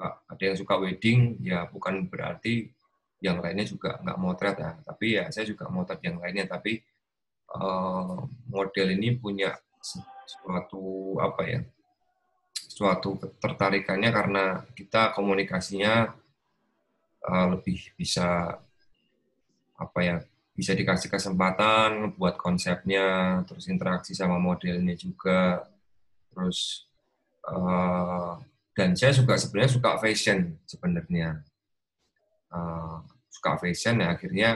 ada yang suka wedding, ya bukan berarti yang lainnya juga nggak motret ya. Tapi ya saya juga motret yang lainnya. Tapi model ini punya suatu apa ya, suatu ketertarikannya karena kita komunikasinya lebih bisa apa ya, bisa dikasih kesempatan buat konsepnya, terus interaksi sama modelnya juga, terus dan saya juga sebenarnya suka fashion sebenarnya, suka fashion ya akhirnya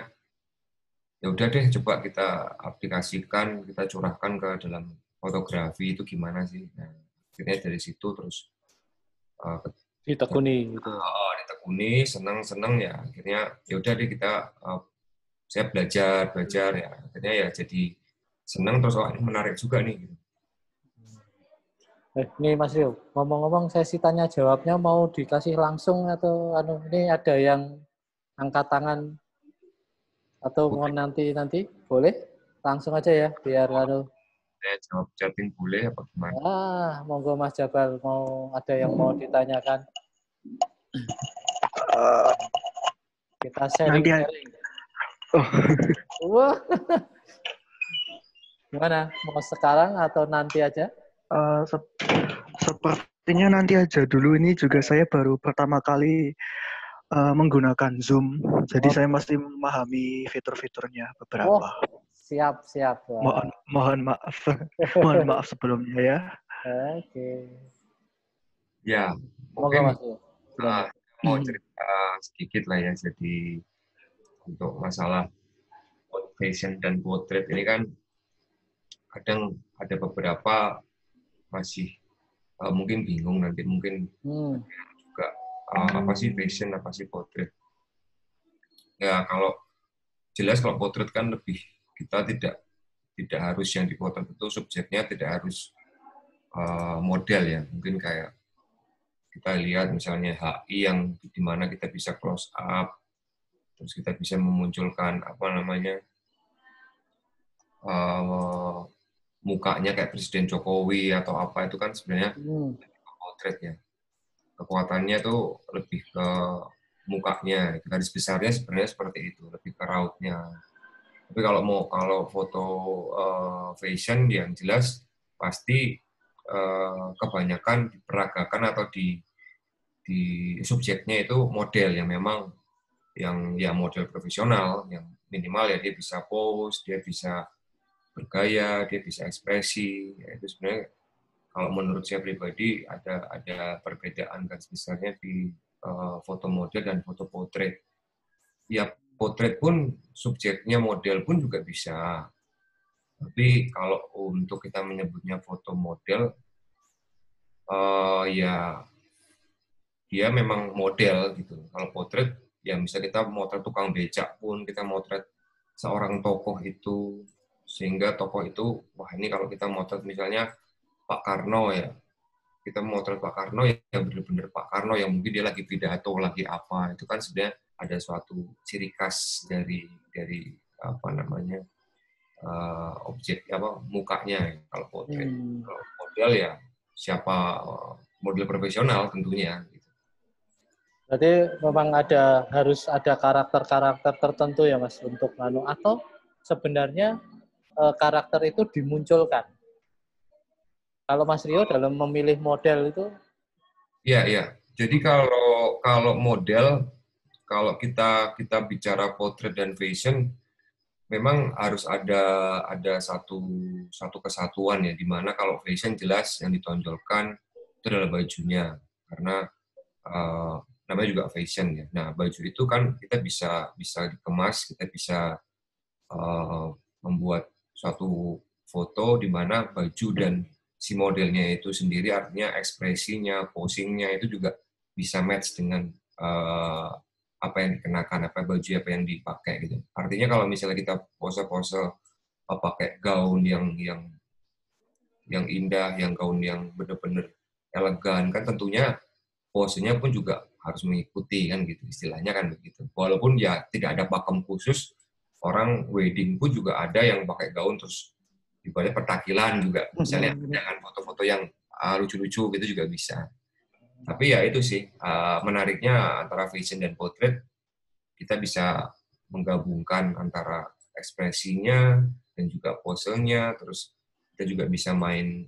ya udah deh coba kita aplikasikan, kita curahkan ke dalam fotografi itu gimana sih. Nah, akhirnya dari situ terus ditekuni gitu. ditekuni, senang ya akhirnya ya udah deh kita saya belajar ya akhirnya ya jadi senang terus ini menarik juga nih gitu. Nih Mas Rio, ngomong-ngomong sesi tanya jawabnya mau dikasih langsung atau ini ada yang angkat tangan atau mau nanti boleh langsung aja ya biar Saya jawab chatting boleh apa gimana? Monggo Mas Jabal mau ada yang mau ditanyakan. Kita sharing. Wah. Gimana? Mau sekarang atau nanti aja? Sepertinya nanti aja dulu. Ini juga saya baru pertama kali menggunakan Zoom. Jadi saya masih memahami fitur-fiturnya beberapa. Siap. Mohon maaf. Mohon maaf sebelumnya ya. Oke. Ya, mungkin mau cerita sedikit lah ya. Jadi untuk masalah fashion dan portrait ini kan kadang ada beberapa masih mungkin bingung nanti mungkin juga apa sih fashion, apa sih portrait. Ya kalau jelas kalau portrait kan lebih kita tidak harus yang dipotret itu subjeknya tidak harus model ya, mungkin kayak kita lihat misalnya HI yang di mana kita bisa close up, terus kita bisa memunculkan apa namanya mukanya kayak Presiden Jokowi atau apa itu kan sebenarnya portretnya. Kekuatannya tuh lebih ke mukanya, garis besarnya sebenarnya seperti itu, lebih ke rautnya. Tapi kalau foto fashion yang jelas pasti kebanyakan diperagakan atau di subjeknya itu model yang memang yang ya model profesional, yang minimal ya dia bisa pose, dia bisa bergaya, dia bisa ekspresi. Ya, itu sebenarnya kalau menurut saya pribadi ada perbedaan garis besarnya di foto model dan foto portrait. Ya portrait pun subjeknya model pun juga bisa. Tapi kalau untuk kita menyebutnya foto model, ya dia memang model gitu. Kalau portrait ya bisa kita motret tukang becak pun, kita motret seorang tokoh itu, sehingga tokoh itu, wah ini kalau kita motret misalnya Pak Karno ya, kita motret Pak Karno ya benar-benar Pak Karno yang mungkin dia lagi pidato, lagi apa, itu kan sebenarnya ada suatu ciri khas dari apa namanya objek apa mukanya. Kalau portrait, kalau model ya siapa model profesional tentunya. Berarti memang harus ada karakter-karakter tertentu ya Mas untuk atau sebenarnya karakter itu dimunculkan. Kalau Mas Rio dalam memilih model itu? Iya. Jadi kalau model, kalau kita bicara portrait dan fashion, memang harus ada satu kesatuan ya, di mana kalau fashion jelas yang ditonjolkan itu adalah bajunya, karena namanya juga fashion ya. Nah baju itu kan kita bisa dikemas, kita bisa membuat suatu foto di mana baju dan si modelnya itu sendiri, artinya ekspresinya, posingnya itu juga bisa match dengan apa yang dikenakan, apa baju apa yang dipakai gitu. Artinya kalau misalnya kita pose-pose pakai gaun yang indah, yang gaun yang benar-benar elegan, kan tentunya posenya pun juga harus mengikuti kan gitu, istilahnya kan begitu. Walaupun ya tidak ada pakem khusus, orang wedding pun juga ada yang pakai gaun terus ibaratnya petakilan juga, misalnya dengan foto-foto yang lucu-lucu gitu juga bisa. Tapi ya itu sih, menariknya antara fashion dan potret, kita bisa menggabungkan antara ekspresinya dan juga posenya, terus kita juga bisa main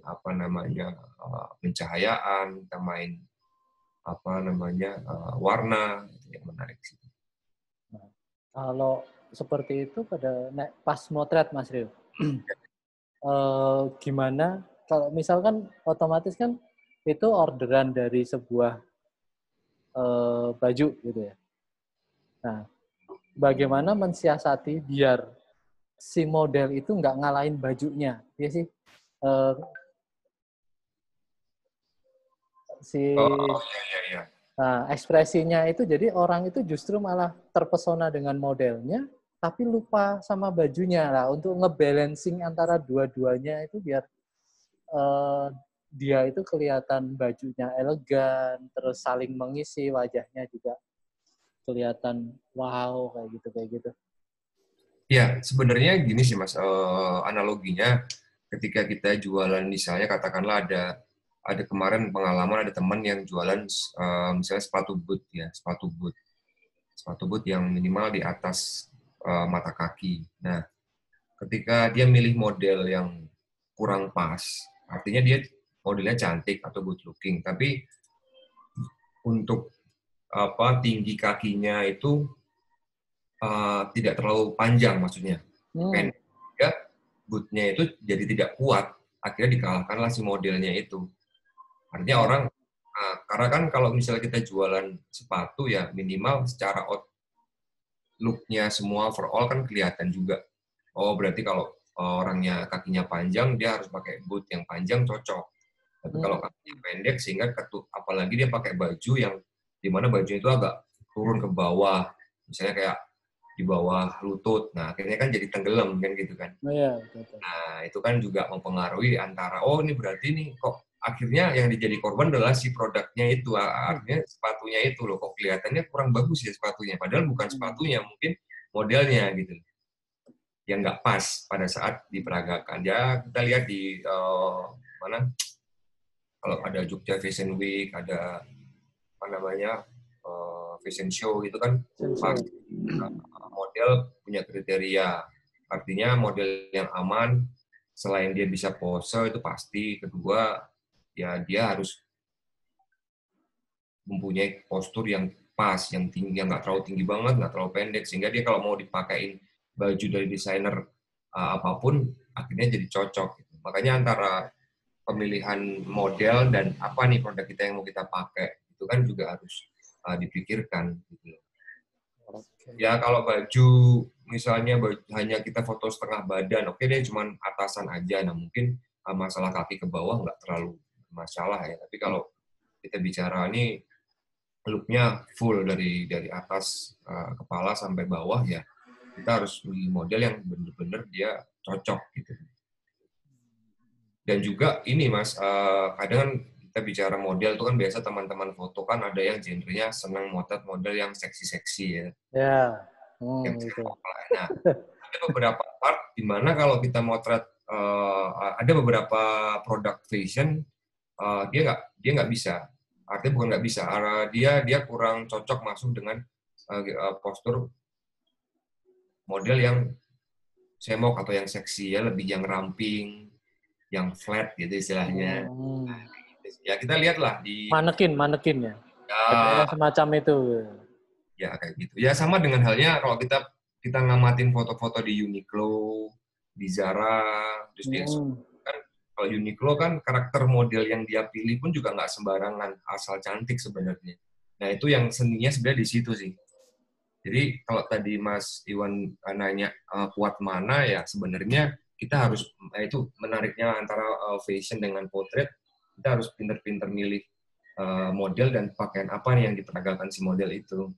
pencahayaan, kita main warna, itu yang menarik sih. Nah, kalau seperti itu pas motret Mas Rio, gimana kalau misalkan otomatis kan itu orderan dari sebuah baju gitu ya. Nah, bagaimana mensiasati biar si model itu nggak ngalahin bajunya, ya sih? Iya. Nah, ekspresinya itu jadi orang itu justru malah terpesona dengan modelnya, tapi lupa sama bajunya lah. Untuk ngebalancing antara dua-duanya itu biar dia itu kelihatan bajunya elegan, terus saling mengisi, wajahnya juga kelihatan wow kayak gitu. Ya, sebenarnya gini sih Mas, analoginya ketika kita jualan misalnya katakanlah ada kemarin pengalaman ada teman yang jualan misalnya sepatu boot yang minimal di atas mata kaki. Nah, ketika dia milih model yang kurang pas, artinya dia modelnya cantik atau good looking, tapi untuk tinggi kakinya itu tidak terlalu panjang maksudnya. Pendek. Bootnya itu jadi tidak kuat, akhirnya dikalahkanlah si modelnya itu. Artinya orang, karena kan kalau misalnya kita jualan sepatu ya minimal secara look-nya semua overall kan kelihatan juga. Oh berarti kalau orangnya kakinya panjang, dia harus pakai boot yang panjang cocok. Tapi kalau kakinya pendek sehingga apalagi dia pakai baju yang dimana baju itu agak turun ke bawah, misalnya kayak di bawah lutut. Nah, akhirnya kan jadi tenggelam kan gitu kan. Nah, itu kan juga mempengaruhi antara ini berarti nih kok akhirnya yang dijadi korban adalah si produknya itu. Artinya sepatunya itu loh kok kelihatannya kurang bagus ya sepatunya. Padahal bukan sepatunya, mungkin modelnya gitu. Yang nggak pas pada saat diperagakan. Ya, kita lihat di mana kalau ada Jogja Fashion Week, ada fashion show itu kan pasti model punya kriteria. Artinya model yang aman, selain dia bisa pose itu pasti. Kedua, ya dia harus mempunyai postur yang pas, yang tinggi, yang nggak terlalu tinggi banget, nggak terlalu pendek, sehingga dia kalau mau dipakein baju dari desainer apapun, akhirnya jadi cocok. Makanya antara pemilihan model dan apa nih produk kita yang mau kita pakai, itu kan juga harus dipikirkan. Gitu. Ya kalau baju misalnya hanya kita foto setengah badan, oke deh cuman atasan aja. Nah mungkin masalah kaki ke bawah nggak terlalu masalah ya. Tapi kalau kita bicara ini look-nya full dari atas kepala sampai bawah ya, kita harus milih model yang benar-benar dia cocok gitu. Dan juga ini Mas, kadang kan kita bicara model itu kan biasa teman-teman foto kan ada yang genrenya senang motret model yang seksi-seksi ya. Ya. Gitu. Nah, ada beberapa part di mana kalau kita motret ada beberapa produk fashion dia nggak bisa. Artinya bukan nggak bisa, dia kurang cocok masuk dengan postur model yang semok atau yang seksi ya, lebih yang ramping, yang flat gitu istilahnya. Ya kita lihatlah di manekin ya. Semacam itu. Ya kayak gitu. Ya sama dengan halnya kalau kita ngamatin foto-foto di Uniqlo, di Zara, terus di kan kalau Uniqlo kan karakter model yang dia pilih pun juga nggak sembarangan, asal cantik sebenarnya. Nah itu yang seninya sebenarnya di situ sih. Jadi kalau tadi Mas Iwan nanya kuat mana ya sebenarnya kita harus itu menariknya antara fashion dengan potret, kita harus pinter-pinter milih model dan pakaian apa nih yang diperagakan si model itu.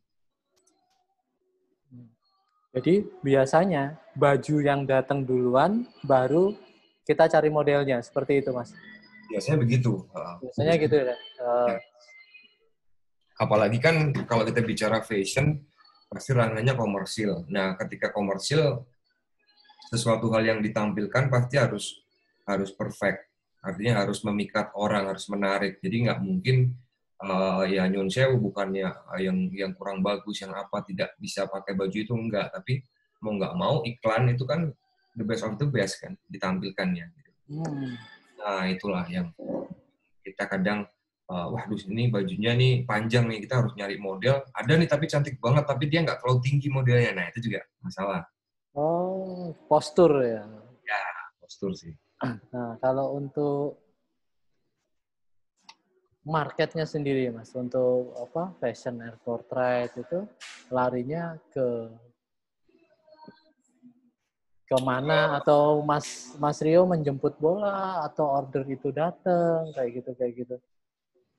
Jadi biasanya baju yang datang duluan baru kita cari modelnya, seperti itu Mas? Biasanya begitu. Biasanya gitu ya? Apalagi kan kalau kita bicara fashion, pasti ranahnya komersil. Nah, ketika komersil, sesuatu hal yang ditampilkan pasti harus perfect. Artinya harus memikat orang, harus menarik. Jadi nggak mungkin ya nyun sewu, bukannya yang kurang bagus, yang apa tidak bisa pakai baju itu, enggak. Tapi mau nggak mau iklan itu kan the best of the best kan ditampilkannya. Nah itulah yang kita kadang waduh ini bajunya nih panjang nih, kita harus nyari model. Ada nih tapi cantik banget, tapi dia nggak terlalu tinggi modelnya. Nah itu juga masalah. Oh, postur ya. Ya, postur sih. Nah, kalau untuk marketnya sendiri, Mas, untuk apa fashion and portrait itu larinya ke mana, atau Mas Rio menjemput bola atau order itu datang kayak gitu,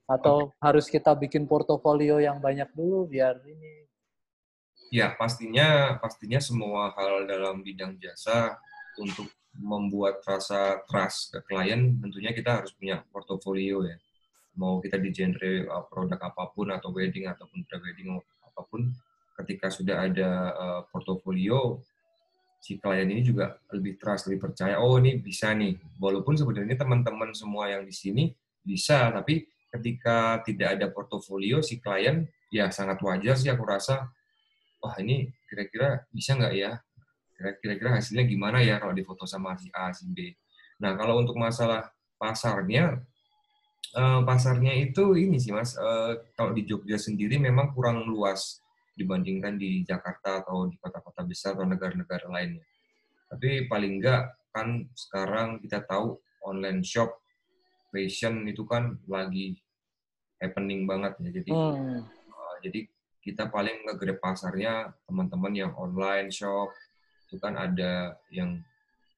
atau harus kita bikin portofolio yang banyak dulu biar ini. Ya, pastinya semua hal dalam bidang jasa untuk membuat rasa trust ke klien, tentunya kita harus punya portofolio ya. Mau kita di genre produk apapun atau wedding ataupun pre-wedding apapun, ketika sudah ada portofolio, si klien ini juga lebih trust, lebih percaya, oh ini bisa nih. Walaupun sebenarnya teman-teman semua yang di sini bisa, tapi ketika tidak ada portofolio, si klien ya sangat wajar sih aku rasa, wah ini kira-kira bisa nggak ya? Kira-kira hasilnya gimana ya kalau difoto sama si A, si B. Nah, kalau untuk masalah pasarnya itu ini sih Mas, kalau di Jogja sendiri memang kurang luas dibandingkan di Jakarta atau di kota-kota besar atau negara-negara lainnya. Tapi paling enggak kan sekarang kita tahu online shop fashion itu kan lagi happening banget ya. Jadi kita paling nge-grab pasarnya teman-teman yang online shop, itu kan ada yang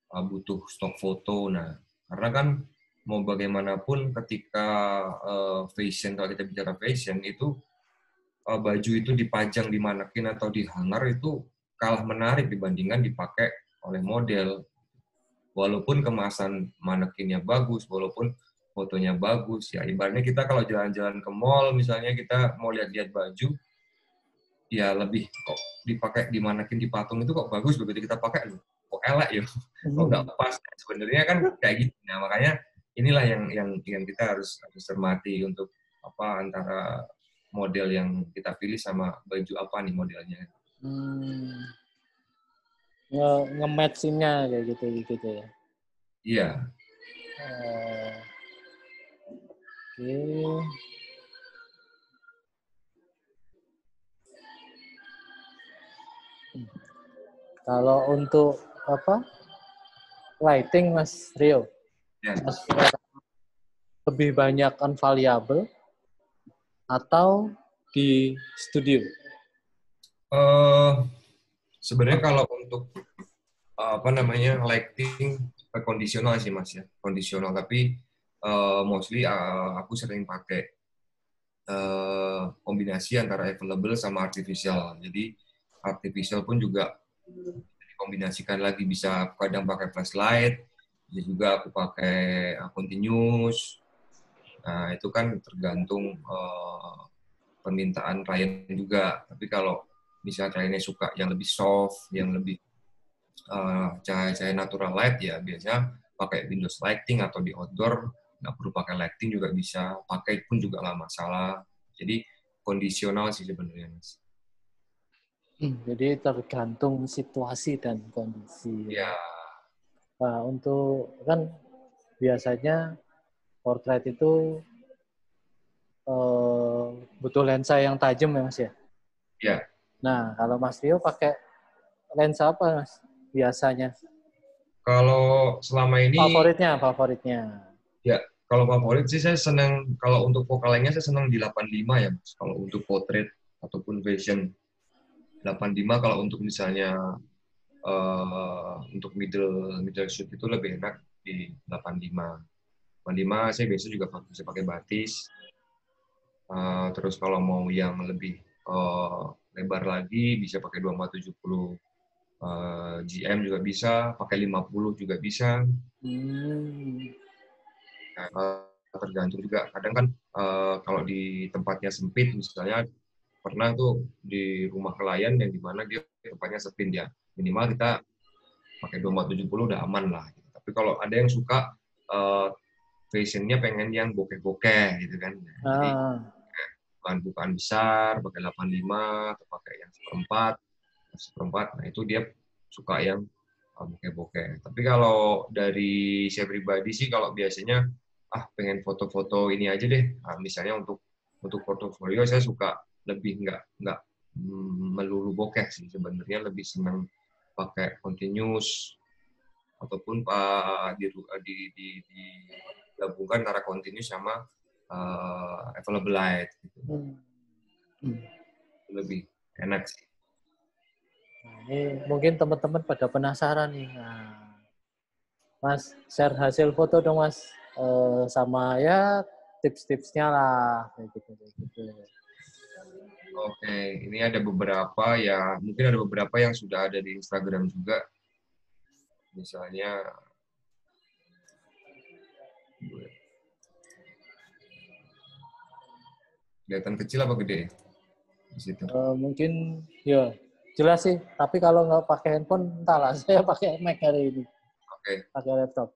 butuh stok foto. Nah, karena kan mau bagaimanapun ketika fashion, kalau kita bicara fashion itu baju itu dipajang di manekin atau di hanger itu kalah menarik dibandingkan dipakai oleh model. Walaupun kemasan manekinnya bagus, walaupun fotonya bagus, ya ibaratnya kita kalau jalan-jalan ke mall, misalnya kita mau lihat-lihat baju, ya lebih kok dipakai di manekin, di patung itu kok bagus, begitu kita pakai loh kok elek ya, kok nggak pas. Sebenarnya kan kayak gitu. Nah makanya inilah yang kita harus cermati untuk apa antara model yang kita pilih sama baju apa nih modelnya. Nge-match-nya kayak gitu ya. Iya. Oke. Kalau untuk apa lighting Mas Rio, Mas, lebih banyak on variable atau di studio? Sebenarnya kalau untuk apa namanya lighting kondisional sih Mas ya, kondisional. Tapi mostly aku sering pakai kombinasi antara available sama artificial. Jadi artificial pun juga dikombinasikan lagi, bisa kadang pakai flashlight, bisa juga aku pakai continuous. Nah itu kan tergantung permintaan klien juga. Tapi kalau misalnya kliennya suka yang lebih soft, yang lebih cahaya-cahaya natural light, ya biasanya pakai Windows lighting, atau di outdoor nggak perlu pakai lighting juga bisa, pakai pun juga nggak masalah. Jadi kondisional sih sebenarnya Mas. Jadi tergantung situasi dan kondisi. Ya. Nah, untuk kan biasanya portrait itu butuh lensa yang tajam ya Mas ya? Ya. Nah, kalau Mas Rio pakai lensa apa Mas biasanya? Kalau selama ini Favoritnya. Ya, kalau favorit sih saya senang, kalau untuk focal lengthnya saya senang di 85 ya Mas. Kalau untuk portrait ataupun fashion 85, kalau untuk misalnya untuk middle shoot itu lebih enak di 85. 85 saya biasa juga bisa pakai batis. Terus kalau mau yang lebih lebar lagi bisa pakai 2470 GM juga bisa, pakai 50 juga bisa. Nah, tergantung juga. Kadang kan kalau di tempatnya sempit, misalnya pernah tuh di rumah klien yang dimana dia tempatnya sempit ya, minimal kita pakai 2470 udah aman lah. Gitu. Tapi kalau ada yang suka fashionnya pengen yang bokeh-bokeh gitu kan, jadi bukaan besar, pakai 85 atau pakai yang seperempat. Nah itu dia suka yang bokeh-bokeh. Tapi kalau dari saya pribadi sih, kalau biasanya pengen foto-foto ini aja deh. Misalnya untuk portofolio saya suka lebih nggak melulu bokeh sih, sebenarnya lebih senang pakai continuous ataupun digabungkan antara continuous sama available light gitu. Lebih enak sih. Nah, ini mungkin teman-teman pada penasaran nih. Nah, Mas share hasil foto dong Mas, sama ya tips-tipsnya lah kayak gitu. Oke, ini ada beberapa ya, mungkin ada beberapa yang sudah ada di Instagram juga. Misalnya, kelihatan kecil apa gede di situ? Mungkin ya jelas sih, tapi kalau nggak pakai handphone, entahlah. Saya pakai Mac hari ini, pakai laptop.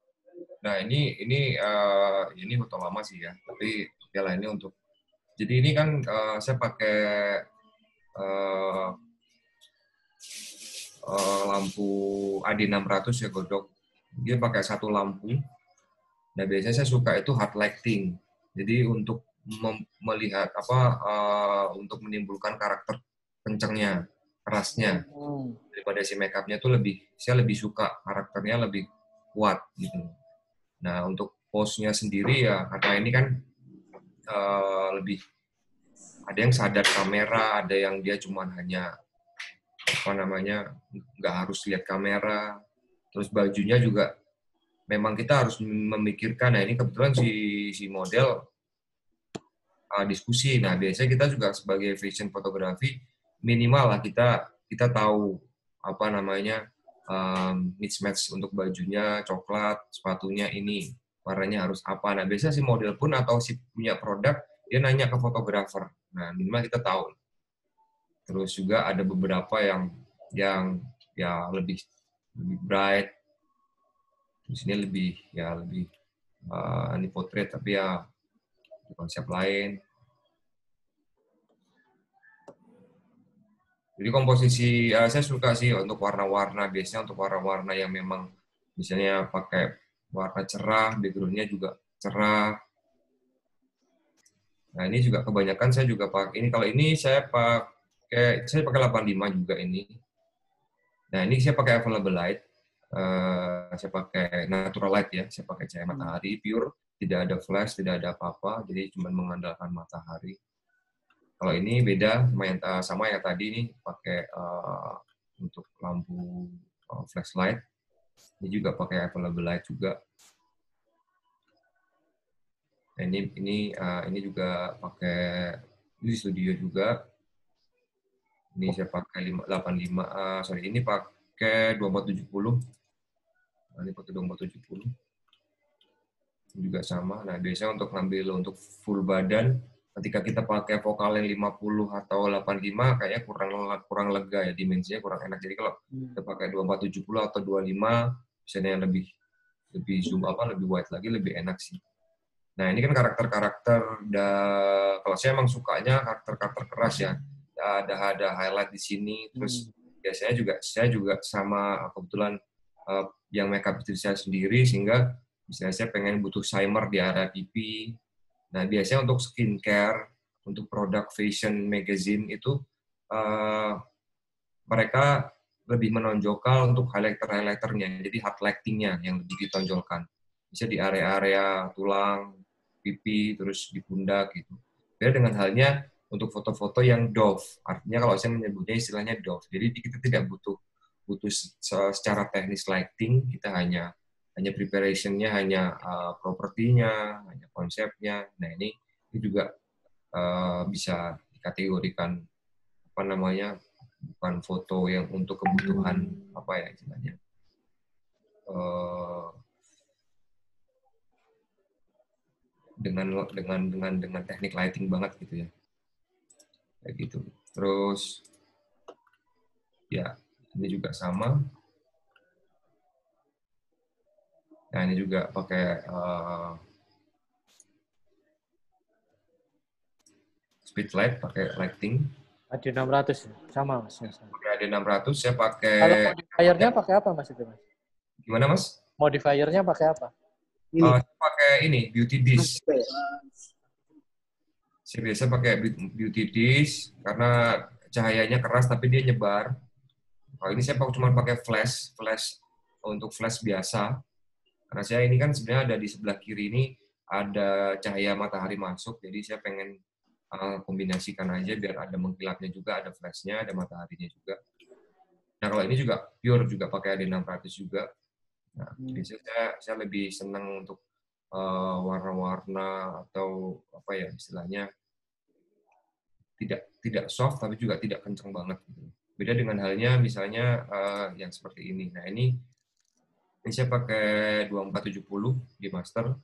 Nah ini foto lama sih ya, tapi ya lah ini untuk. Jadi ini kan saya pakai lampu AD600 ya godok. Dia pakai satu lampu. Nah biasanya saya suka itu hard lighting. Jadi untuk melihat untuk menimbulkan karakter kencengnya, kerasnya daripada si makeupnya tuh saya lebih suka karakternya lebih kuat gitu. Nah untuk pose-nya sendiri ya karena ini kan lebih ada yang sadar kamera, ada yang dia cuman hanya nggak harus lihat kamera. Terus bajunya juga memang kita harus memikirkan. Nah ini kebetulan si model diskusi. Nah biasanya kita juga sebagai fashion fotografi minimal lah kita tahu mismatch untuk bajunya coklat, sepatunya ini warnanya harus apa. Nah biasanya si model pun atau si punya produk dia nanya ke fotografer. Nah minimal kita tahu. Terus juga ada beberapa yang ya lebih bright. Di sini lebih ini potret tapi ya konsep lain. Jadi komposisi saya suka sih untuk warna-warna, biasanya untuk warna-warna yang memang misalnya pakai warna cerah, background-nya juga cerah. Nah ini juga kebanyakan saya juga pakai ini. Kalau ini saya pakai 85 juga ini. Nah ini saya pakai available light. Saya pakai natural light ya. Saya pakai cahaya matahari pure, tidak ada flash, tidak ada apa-apa. Jadi cuma mengandalkan matahari. Kalau ini beda sama yang tadi ini pakai untuk lampu flashlight. Ini juga pakai available light juga. Nah, ini juga pakai di studio juga. Ini saya pakai 85 ini pakai 2470. Nah, ini pakai 2470. Ini juga sama. Nah, biasanya untuk ngambil untuk full badan ketika kita pakai vokal yang 50 atau 85 kayaknya kurang lega ya, dimensinya kurang enak. Jadi kalau kita pakai 2470 atau 25 misalnya yang lebih zoom lebih wide lagi lebih enak sih. Nah, ini kan karakter-karakter kalau saya emang sukanya karakter-karakter keras ya. Ada highlight di sini terus biasanya saya juga sama kebetulan yang makeup diri saya sendiri sehingga misalnya saya pengen butuh primer di area pipi. Nah, biasanya untuk skincare, untuk produk fashion magazine itu mereka lebih menonjolkan untuk highlighter-highlighternya, jadi hard lighting-nya yang lebih ditonjolkan. Bisa di area-area tulang, pipi, terus di pundak gitu. Beda dengan halnya untuk foto-foto yang doff. Artinya kalau saya menyebutnya istilahnya doff. Jadi kita tidak butuh secara teknis lighting, kita hanya preparation-nya, hanya propertinya, hanya konsepnya. Nah ini juga bisa dikategorikan bukan foto yang untuk kebutuhan istilahnya dengan teknik lighting banget gitu ya, kayak gitu. Terus ya ini juga sama. Nah ini juga pakai speed light, pakai lighting. AD600 sama Mas. Pakai AD600, saya pakai... Kalau modifiernya pakai apa Mas itu Mas? Gimana Mas? Modifiernya pakai apa? Saya pakai ini, beauty disk. Saya biasa pakai beauty disk karena cahayanya keras tapi dia nyebar. Kalau ini saya cuma pakai flash untuk flash biasa. Karena saya ini kan sebenarnya ada di sebelah kiri ini ada cahaya matahari masuk, jadi saya pengen kombinasikan aja biar ada mengkilapnya juga, ada flashnya, ada mataharinya juga. Nah kalau ini juga pure juga pakai AD600 juga. Nah, biasanya saya lebih senang untuk warna-warna atau apa ya istilahnya tidak soft tapi juga tidak kencang banget. Beda dengan halnya misalnya yang seperti ini. Nah ini saya pakai 2470 di master.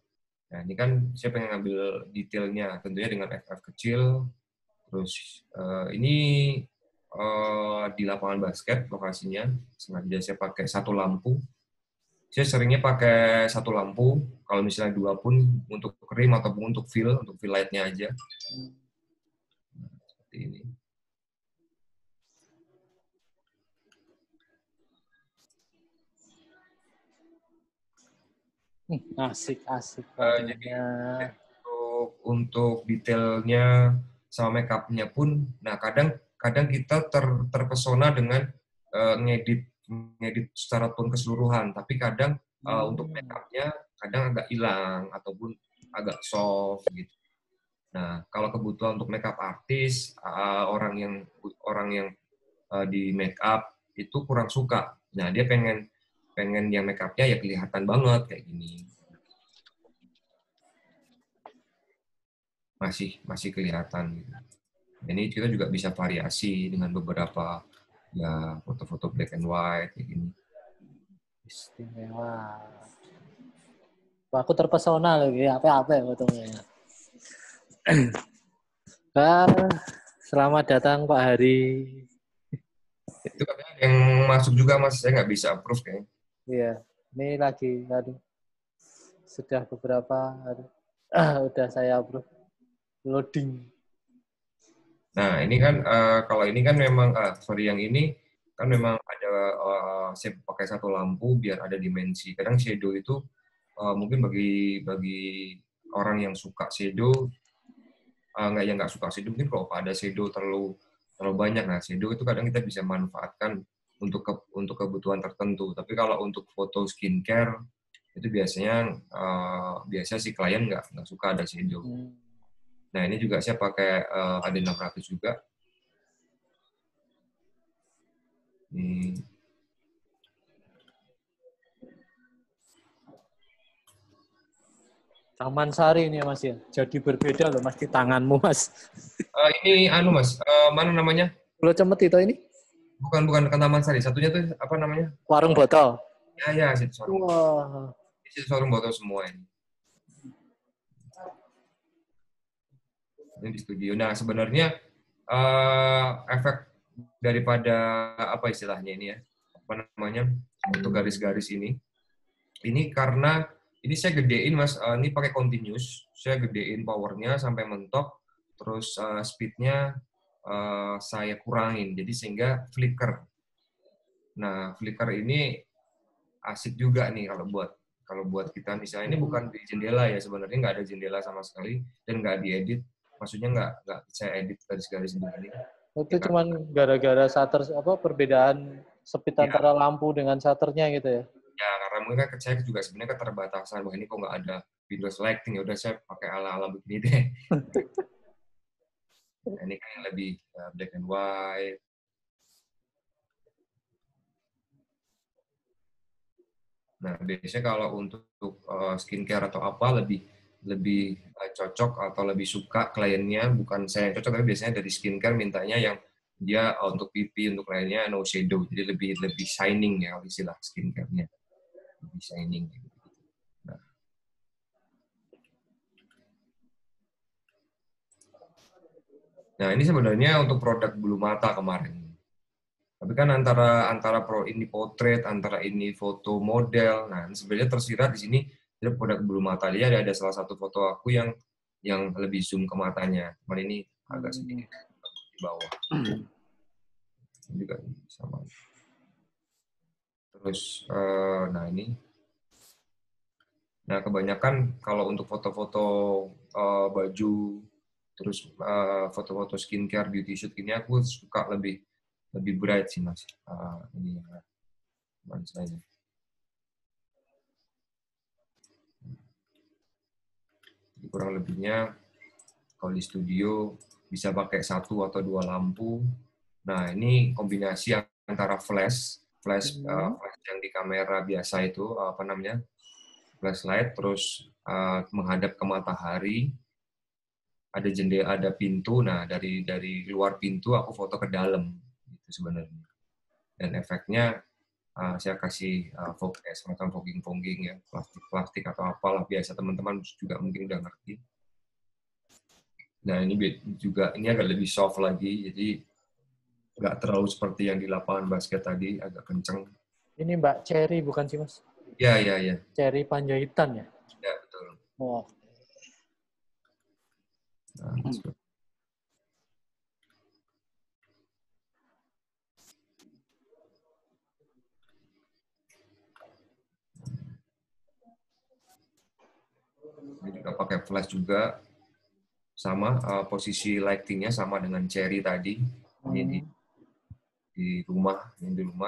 Nah ini kan saya pengen ngambil detailnya tentunya dengan FF kecil. Terus ini di lapangan basket lokasinya. Sengaja saya pakai satu lampu. Saya seringnya pakai satu lampu. Kalau misalnya dua pun untuk krim ataupun untuk fill light-nya aja. Nah, seperti ini. Asik. Jadi untuk detailnya sama make-up-nya pun, nah kadang kita terpesona dengan ngedit secara tone keseluruhan, tapi kadang untuk make-up-nya kadang agak hilang ataupun agak soft gitu. Nah kalau kebutuhan untuk make-up artis, orang yang di make-up itu kurang suka. Nah dia pengen yang make-up-nya ya kelihatan banget kayak gini. Masih kelihatan. Ini kita juga bisa variasi dengan beberapa ya foto-foto black and white kayak gini. Istimewa. Aku terpesona lagi apa ya fotonya. Selamat datang Pak Hari. Itu katanya yang masuk juga Mas, saya nggak bisa approve kayaknya. Iya, ini lagi sudah beberapa udah saya approve. Loading. Nah, ini kan kalau ini kan memang yang ini kan memang ada saya pakai satu lampu biar ada dimensi. Kadang shadow itu mungkin bagi orang yang suka shadow nggak suka shadow mungkin kalau ada shadow terlalu banyak. Nah, shadow itu kadang kita bisa manfaatkan untuk kebutuhan tertentu. Tapi kalau untuk foto skincare itu biasanya si klien nggak suka ada shadow. Nah, ini juga saya pakai AD600 juga. Taman Sari ini Mas ya. Jadi berbeda loh Mas di tanganmu Mas. Ini Mas, mana namanya? Pulau Cemet itu ini? Bukan ke Taman Sari. Satunya tuh apa namanya? Warung botol. Ya, situ warung. Wah. Situ warung botol semua ini. Ini di studio. Nah, sebenarnya efek daripada apa istilahnya ini ya? Apa namanya? Untuk garis-garis ini. Ini karena ini saya gedein Mas, ini pakai continuous. Saya gedein powernya sampai mentok, terus speednya saya kurangin, jadi sehingga flicker. Nah, flicker ini asik juga nih kalau buat kita misalnya ini bukan di jendela ya, sebenarnya nggak ada jendela sama sekali dan nggak diedit. Maksudnya nggak saya edit garis-garis begini. Itu cuman gara-gara shutter perbedaan speed antara lampu dengan shutternya gitu ya? Ya, karena mungkin kan saya juga sebenarnya keterbatasan. Wah, ini kok nggak ada Windows lighting, ya udah saya pakai ala-ala begini deh. Nah, ini kan yang lebih black and white. Nah, biasanya kalau untuk skincare atau apa lebih cocok atau lebih suka kliennya, bukan saya yang cocok, tapi biasanya dari skincare mintanya yang dia untuk pipi, untuk kliennya no shadow, jadi lebih shining ya istilah skincare-nya. Lebih shining. Nah, ini sebenarnya untuk produk bulu mata kemarin. Tapi kan antara ini potret, antara ini foto model. Nah, sebenarnya tersirat di sini produk bulu mata. Dia ada salah satu foto aku yang lebih zoom ke matanya. Cuman ini agak sedikit di bawah. Juga sama. Terus, nah ini. Nah, kebanyakan kalau untuk foto-foto baju, terus foto-foto skincare, beauty shoot ini aku suka lebih bright sih, Mas. Ini saya. Kurang lebihnya kalau di studio bisa pakai 1 atau 2 lampu. Nah, ini kombinasi antara flash yang di kamera biasa itu flashlight, terus menghadap ke matahari, ada jendela, ada pintu. Nah, dari luar pintu aku foto ke dalam gitu sebenarnya. Dan efeknya saya kasih semacam fogging ya, plastik atau apalah, biasa teman-teman juga mungkin udah ngerti. Nah, ini agak lebih soft lagi, jadi nggak terlalu seperti yang di lapangan basket tadi, agak kenceng. Ini Mbak Cherry bukan sih, Mas? Iya. Cherry Panjaitan ya? Ya, betul. Oh. Nah, ini juga pakai flash juga, sama posisi lighting-nya sama dengan Cherry tadi. Ini di rumah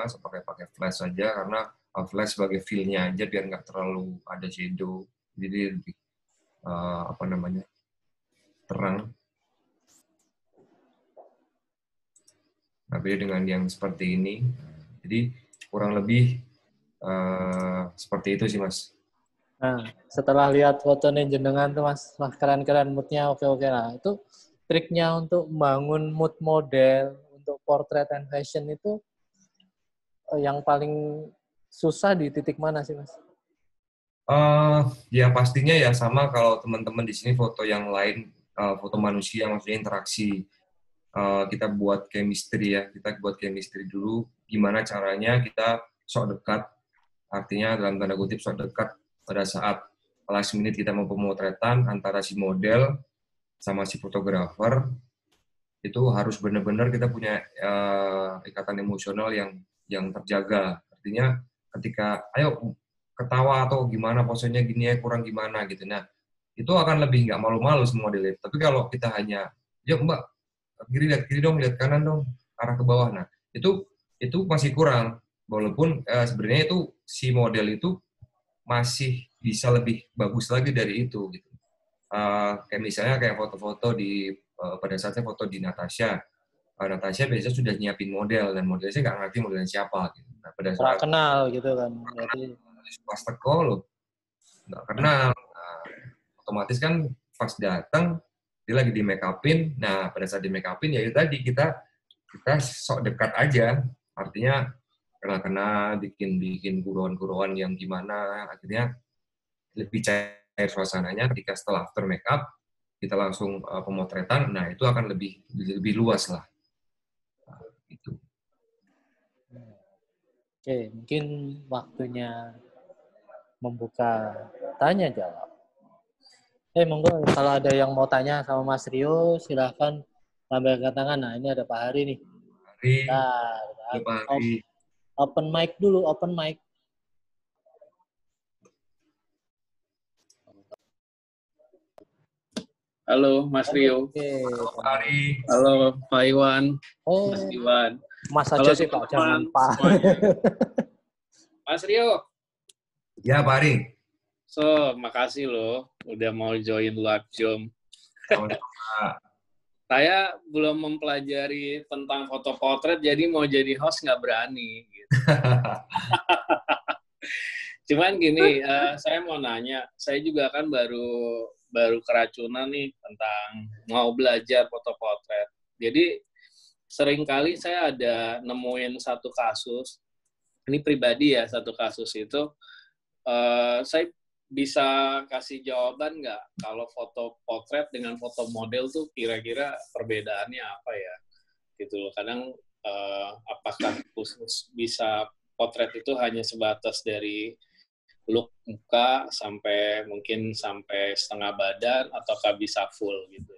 saya pakai flash saja, karena flash sebagai feel-nya aja biar nggak terlalu ada shadow, jadi lebih terang. Nah, beda dengan yang seperti ini. Jadi kurang lebih seperti itu sih, Mas. Nah, setelah lihat fotonya jenengan tuh, Mas, wah keren-keren, moodnya oke-oke. Nah, itu triknya untuk membangun mood model untuk portrait and fashion itu yang paling susah di titik mana sih, Mas? Ya pastinya ya sama kalau teman-teman di sini foto yang lain, foto manusia, maksudnya interaksi. Kita buat chemistry ya, kita buat chemistry dulu. Gimana caranya kita sok dekat, artinya dalam tanda kutip sok dekat pada saat last minute kita mau pemotretan antara si model sama si fotografer, itu harus benar-benar kita punya ikatan emosional yang terjaga. Artinya ketika ayo ketawa atau gimana posenya gini ya kurang gimana gitu. Nah, itu akan lebih nggak malu-malu semua modelnya. Tapi kalau kita hanya ya Mbak lihat kiri dong, lihat kanan dong, arah ke bawah. Nah, itu masih kurang. Walaupun sebenarnya itu si model itu masih bisa lebih bagus lagi dari itu gitu. Kayak misalnya kayak foto-foto pada saat saya foto di Natasha. Natasha biasanya sudah nyiapin model dan modelnya saya nggak ngerti modelnya siapa gitu. Nah, pada saat kenal gitu kan. Jadi pas teko loh, nggak kenal. Nah, otomatis kan pas datang dia lagi di make upin. Nah, pada saat di make upin ya itu tadi kita sok dekat aja. Artinya kenal-kenal, bikin guruan-guruan yang gimana, akhirnya lebih cair suasananya. Ketika setelah after make up kita langsung pemotretan, nah itu akan lebih luas lah. Nah, gitu. Oke, mungkin waktunya membuka tanya jawab. Monggo kalau ada yang mau tanya sama Mas Rio, silahkan lambaikan tangan. Nah, ini ada Pak Hari nih. Pak Hari. Open mic dulu, open mic. Halo, Mas Rio. Halo, Pak Hari. Halo, Pak Iwan. Mas Iwan. Mas aja sih, Pak. Jangan Pak. Mas Rio. Ya, Pak Hari. So, makasih loh udah mau join live Zoom. Saya belum mempelajari tentang foto potret, jadi mau jadi host nggak berani. Gitu. Cuman gini, saya mau nanya, saya juga kan baru keracunan nih tentang mau belajar foto potret. Jadi seringkali saya ada nemuin satu kasus, ini pribadi ya, satu kasus itu, saya bisa kasih jawaban nggak kalau foto potret dengan foto model tuh kira-kira perbedaannya apa ya? Gitu loh. Kadang apakah khusus bisa potret itu hanya sebatas dari look muka sampai mungkin sampai setengah badan ataukah bisa full gitu.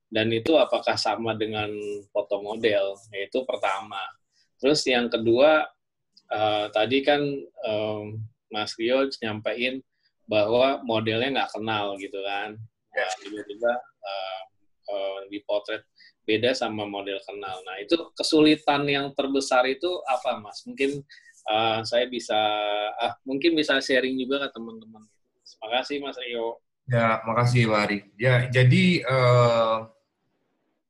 Dan itu apakah sama dengan foto model? Yaitu pertama. Terus yang kedua, tadi kan Mas Rio nyampein bahwa modelnya nggak kenal gitu kan. Tiba-tiba di potret beda sama model kenal. Nah, itu kesulitan yang terbesar itu apa, Mas? Mungkin saya mungkin bisa sharing juga ke teman-teman. Terima kasih, Mas Rio. Ya, makasih, Pak Ari. Ya, jadi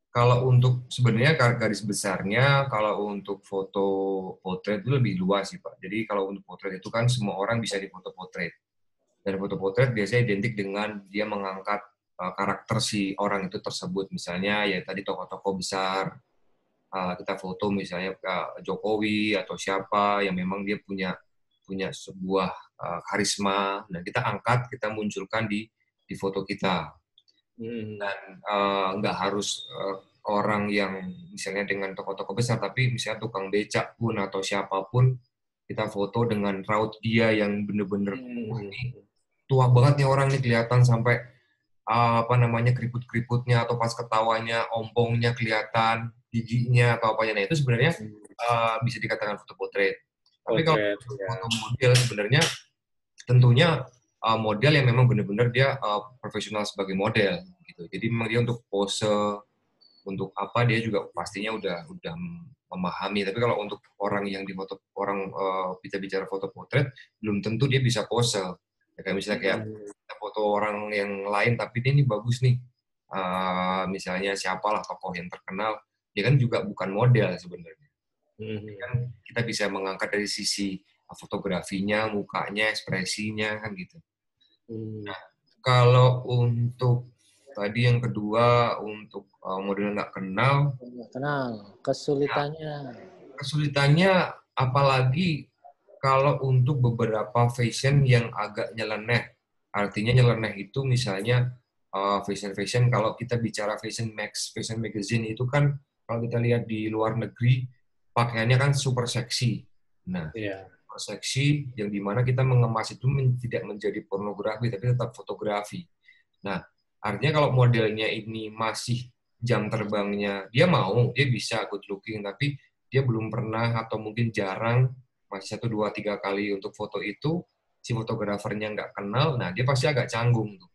kalau untuk sebenarnya garis besarnya, kalau untuk foto potret itu lebih luas sih, Pak. Jadi kalau untuk potret itu kan semua orang bisa difoto potret. Dan foto potret biasanya identik dengan dia mengangkat karakter si orang itu tersebut. Misalnya ya tadi tokoh-tokoh besar, kita foto misalnya Jokowi atau siapa yang memang dia punya sebuah karisma, dan kita angkat, kita munculkan di foto kita. Dan nggak harus orang yang misalnya dengan tokoh-tokoh besar, tapi misalnya tukang becak pun atau siapapun, kita foto dengan raut dia yang bener-bener wah ini tua banget nih orang nih, kelihatan sampai keriput-keriputnya, atau pas ketawanya ompongnya kelihatan, giginya atau apanya. Nah, itu sebenarnya bisa dikatakan foto potret. Tapi kalau foto model sebenarnya tentunya model yang memang benar-benar dia profesional sebagai model gitu. Jadi memang dia untuk pose, untuk apa dia juga pastinya udah memahami. Tapi kalau untuk orang yang di foto, orang kita bicara foto potret, belum tentu dia bisa pose. Ya, kayak misalnya kayak kita foto orang yang lain tapi dia ini bagus nih. Misalnya siapalah tokoh yang terkenal, dia kan juga bukan model sebenarnya. Kan kita bisa mengangkat dari sisi fotografinya, mukanya, ekspresinya kan gitu. Nah, kalau untuk tadi yang kedua, untuk model nggak kenal, kesulitannya apalagi kalau untuk beberapa fashion yang agak nyeleneh. Artinya nyeleneh itu misalnya fashion kalau kita bicara fashion magazine itu kan kalau kita lihat di luar negeri pakaiannya kan super seksi. Nah, seksi yang dimana kita mengemas itu tidak menjadi pornografi tapi tetap fotografi. Nah, artinya kalau modelnya ini masih jam terbangnya, dia bisa good looking, tapi dia belum pernah atau mungkin jarang, masih 1, 2, 3 kali untuk foto itu, si fotografernya nggak kenal, nah dia pasti agak canggung tuh.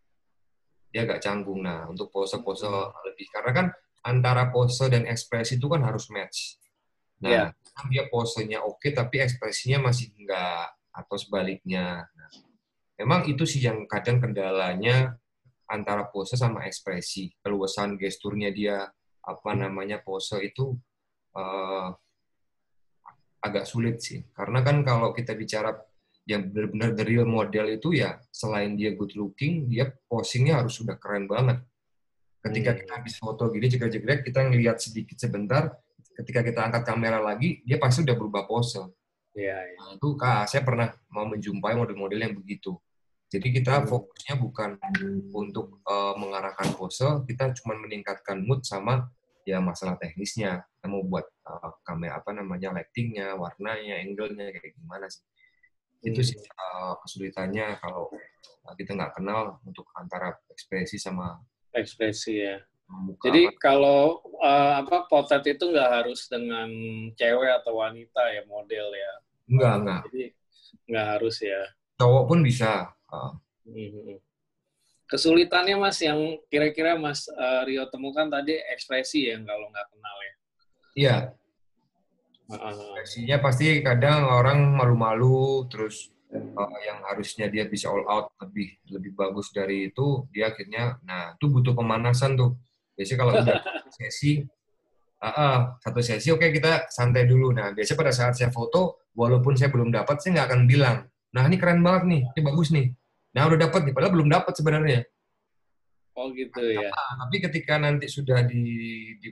Dia agak canggung. Nah, untuk pose-pose lebih, karena kan antara pose dan ekspresi itu kan harus match. Nah, dia posenya oke, tapi ekspresinya masih enggak, atau sebaliknya. Nah, memang itu sih yang kadang kendalanya antara pose sama ekspresi. Keluasan gesturnya dia, pose itu agak sulit sih. Karena kan kalau kita bicara yang benar-benar the real model itu ya, selain dia good looking, dia posingnya harus sudah keren banget. Ketika kita habis foto gini, jegrek-jegrek, kita ngelihat sedikit sebentar, ketika kita angkat kamera lagi, dia pasti udah berubah pose. Nah, itu saya pernah mau menjumpai model-model yang begitu. Jadi kita fokusnya bukan untuk mengarahkan pose, kita cuma meningkatkan mood sama ya masalah teknisnya. Kita mau buat kamera lightingnya, warnanya, angle-nya kayak gimana sih. Itu sih kesulitannya kalau kita nggak kenal untuk antara ekspresi sama ekspresi ya. Jadi kalau potret itu nggak harus dengan cewek atau wanita ya, model ya? Enggak. Jadi nggak harus ya. Cowok pun bisa. Kesulitannya Mas yang kira-kira Mas Rio temukan tadi ekspresi ya, kalau nggak kenal ya? Iya. Ekspresinya pasti kadang orang malu-malu, terus yang harusnya dia bisa all out lebih bagus dari itu, dia akhirnya, nah itu butuh pemanasan tuh. Biasanya kalau udah satu sesi oke, kita santai dulu. Nah biasanya pada saat saya foto, walaupun saya belum dapat, saya nggak akan bilang, nah ini keren banget nih, ini bagus nih. Nah udah dapat nih, padahal belum dapat sebenarnya. Oh gitu ya. Tapi ketika nanti sudah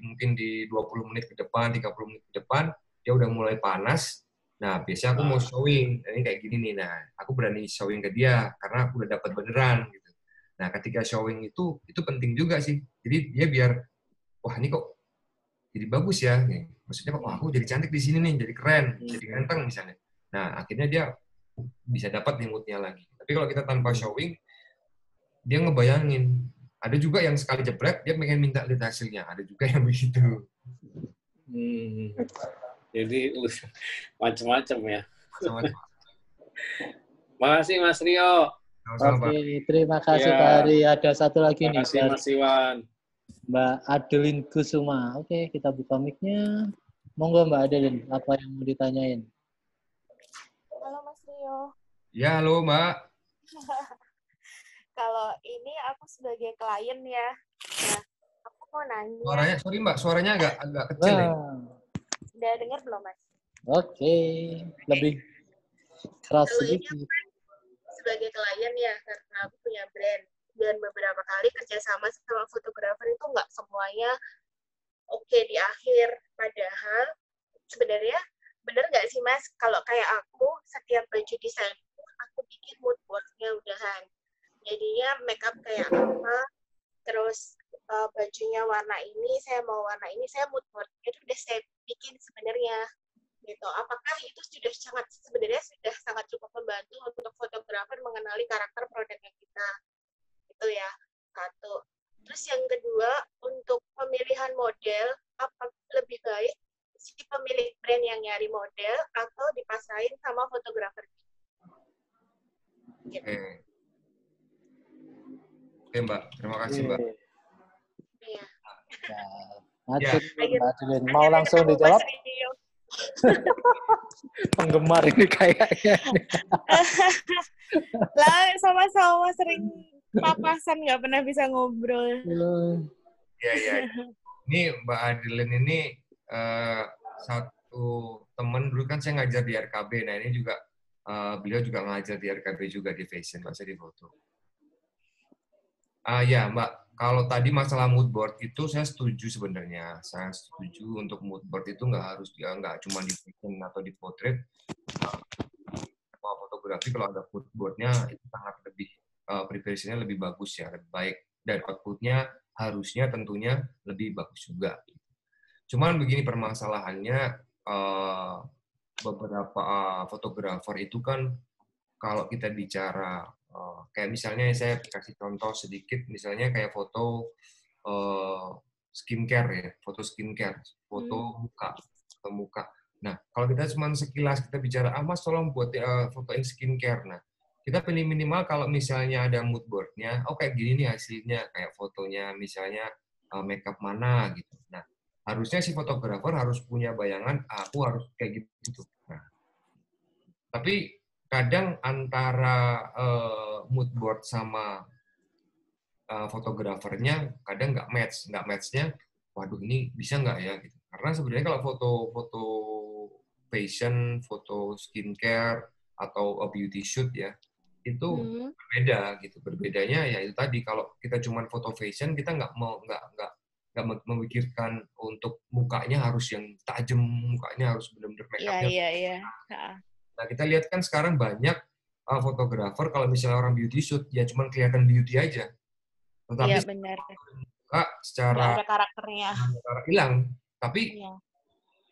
mungkin di 20 menit ke depan, 30 menit ke depan, dia udah mulai panas. Nah, biasanya aku mau showing, ini kayak gini nih. Nah, aku berani showing ke dia karena aku udah dapat beneran gitu. Nah, ketika showing itu penting juga sih. Jadi dia biar, wah ini kok jadi bagus ya. Maksudnya kok aku jadi cantik di sini nih, jadi keren, jadi ganteng misalnya. Nah, akhirnya dia bisa dapat nih mood-nya lagi. Tapi kalau kita tanpa showing, dia ngebayangin, Ada juga yang sekali jebret, dia pengen minta lihat hasilnya. Ada juga yang begitu. Jadi macam-macam ya. Sama-sama. Makasih Mas Rio. Sama-sama, Pak. Oke, terima kasih Ya. Pak Hari. Ada satu lagi Terima nih kasih dari Mas Iwan. Mbak Adeline Kusuma. Oke, kita buka mic-nya. Monggo Mbak Adeline, apa yang mau ditanyain? Halo Mas Rio. Ya, halo Mbak. Kalau ini aku sebagai klien ya. Nah, aku mau nanya. Suaranya, sorry Mbak, suaranya agak kecil ya. Udah dengar belum Mas? Oke, lebih keras Kalau ini sedikit. aku sebagai klien ya, karena aku punya brand. Dan beberapa kali kerjasama sama fotografer itu nggak semuanya oke di akhir. Padahal sebenarnya bener nggak sih Mas, kalau kayak aku, setiap baju desain aku bikin mood board-nya udahan. Jadinya makeup kayak apa, terus bajunya warna ini, saya mau warna ini, saya mood board-nya itu udah saya bikin sebenarnya. Gitu. Apakah itu sebenarnya sudah sangat cukup membantu untuk fotografer mengenali karakter produknya kita? Itu ya, satu. Terus yang kedua, untuk pemilihan model, apa lebih baik si pemilik brand yang nyari model atau dipasain sama fotografer? Gitu. Oke Mbak, terima kasih Mbak. Iya. Macet, Ya. Mbak Adeline. Mau langsung dijawab? Penggemar ini kayaknya. Lah, sama-sama sering papasan, nggak pernah bisa ngobrol. Iya. Ini Mbak Adeline ini satu teman dulu kan saya ngajar di RKB. Nah ini juga beliau juga ngajar di RKB juga di fashion, Mbak, saya di foto. Ya Mbak, kalau tadi masalah mood board itu saya setuju sebenarnya. Saya setuju untuk mood board itu nggak cuma di fashion atau di portrait. Sama fotografi kalau ada mood board-nya itu sangat lebih preparation-nya lebih bagus ya, lebih baik. Dan output-nya harusnya tentunya lebih bagus juga. Cuman begini permasalahannya, beberapa fotografer itu kan kalau kita bicara kayak misalnya saya kasih contoh sedikit, misalnya kayak foto skincare ya, foto muka. Nah, kalau kita cuma sekilas kita bicara, Mas tolong buat fotoin skincare. Nah, kita pilih minimal kalau misalnya ada mood board-nya, kayak gini nih hasilnya, kayak fotonya misalnya makeup mana gitu. Nah, harusnya si fotografer harus punya bayangan, aku harus kayak gitu. Nah, tapi kadang antara mood board sama fotografernya kadang nggak match-nya, waduh ini bisa nggak ya gitu. Karena sebenarnya kalau foto fashion, foto skincare atau beauty shoot ya itu berbeda gitu. Berbedanya ya itu tadi, kalau kita cuma foto fashion kita nggak memikirkan untuk mukanya harus yang tajam, mukanya harus benar-benar make-up-nya. Iya. Nah, kita lihat kan sekarang banyak fotografer kalau misalnya orang beauty shoot, ya cuma kelihatan beauty aja. Tetapi Iya, benar. Secara ada karakternya. Hilang. Tapi Iya.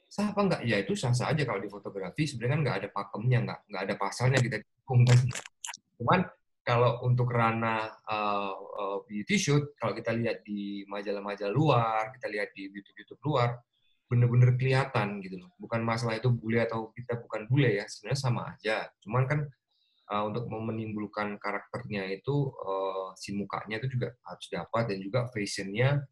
sah apa enggak? Ya itu sah-sah aja kalau di fotografi. Sebenarnya kan nggak ada pakemnya, nggak ada pasalnya kita dukungkan. Cuman kalau untuk ranah beauty shoot, kalau kita lihat di majalah-majalah luar, kita lihat di YouTube luar, bener-bener kelihatan gitu loh. Bukan masalah itu bule atau kita bukan bule ya, sebenarnya sama aja. Cuman kan untuk menimbulkan karakternya itu si mukanya itu juga harus dapat, dan juga fashionnya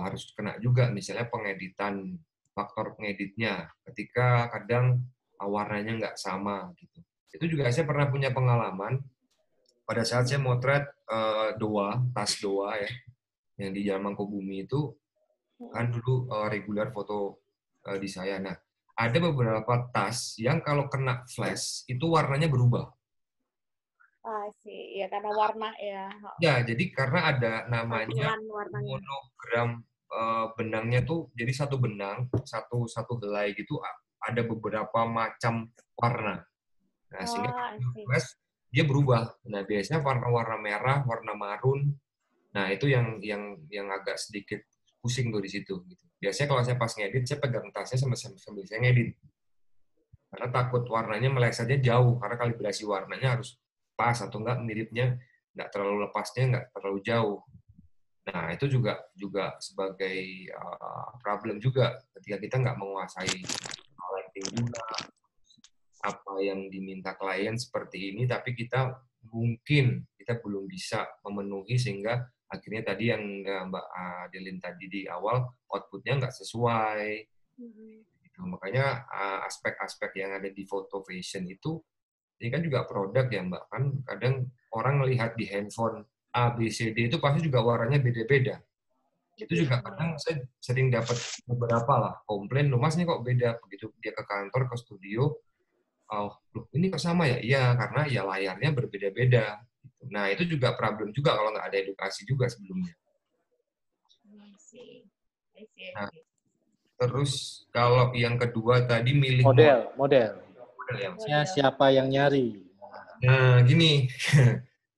harus kena juga. Misalnya pengeditan, faktor pengeditnya, ketika kadang warnanya nggak sama gitu. Itu juga saya pernah punya pengalaman pada saat saya motret tas Doa ya, yang di Jalan Mangkubumi itu. Kan dulu reguler foto di saya. Nah, ada beberapa tas yang kalau kena flash itu warnanya berubah. Sih, ya karena warna ya. Ya, jadi karena ada namanya monogram benangnya tuh, jadi satu benang, satu helai gitu ada beberapa macam warna. Nah, sehingga flash dia berubah. Nah, biasanya warna-warna merah, warna marun. Nah, itu yang agak sedikit pusing tuh di situ gitu. Biasanya kalau saya pas ngedit, saya pegang tasnya sambil saya ngedit. Karena takut warnanya melesetnya jauh, karena kalibrasi warnanya harus pas, atau enggak miripnya, enggak terlalu lepasnya, enggak terlalu jauh. Nah, itu juga sebagai problem juga ketika kita nggak menguasai lighting juga, apa yang diminta klien seperti ini, tapi kita belum bisa memenuhi sehingga akhirnya tadi yang Mbak Adeline tadi di awal outputnya nggak sesuai. Gitu. Makanya aspek-aspek yang ada di foto fashion itu ini kan juga produk ya Mbak, kan kadang orang melihat di handphone A, B, C, D itu pasti juga warnanya beda-beda. Itu juga kadang saya sering dapat beberapa lah komplain, loh Mas ini kok beda, begitu dia ke kantor, ke studio, oh loh ini kok sama ya? Iya, karena ya layarnya berbeda-beda. Nah itu juga problem juga kalau nggak ada edukasi juga sebelumnya. Nah, terus kalau yang kedua tadi milih model ya, siapa yang nyari. Nah, gini,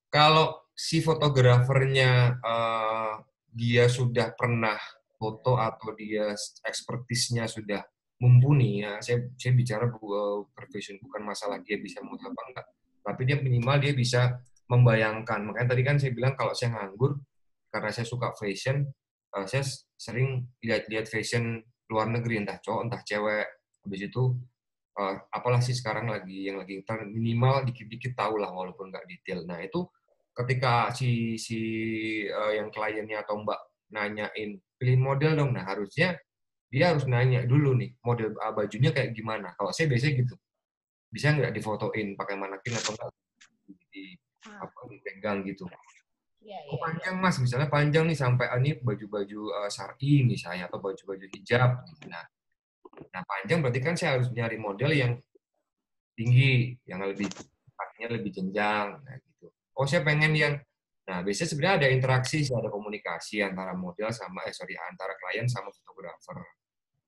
kalau si fotografernya dia sudah pernah foto atau dia ekspertisnya sudah mumpuni, ya saya bicara profession, bukan masalah dia bisa foto apa enggak, tapi dia minimal dia bisa membayangkan. Makanya tadi kan saya bilang kalau saya nganggur, karena saya suka fashion, saya sering lihat-lihat fashion luar negeri, entah cowok, entah cewek, habis itu apalah sih sekarang yang lagi minimal dikit-dikit tahu lah walaupun nggak detail. Nah itu ketika si yang kliennya atau Mbak nanyain pilih model dong, nah harusnya dia harus nanya dulu nih model bajunya kayak gimana. Kalau saya biasanya gitu, bisa nggak difotoin pakai manekin atau nggak dipegang gitu. Oh panjang Mas, misalnya panjang nih sampai ini baju-baju syar'i misalnya atau baju-baju hijab. Nah, panjang berarti kan saya harus nyari model yang tinggi, yang kakinya lebih jenjang, nah gitu. Oh, saya pengen yang, nah biasanya sebenarnya ada interaksi, ada komunikasi antara model antara klien sama fotografer.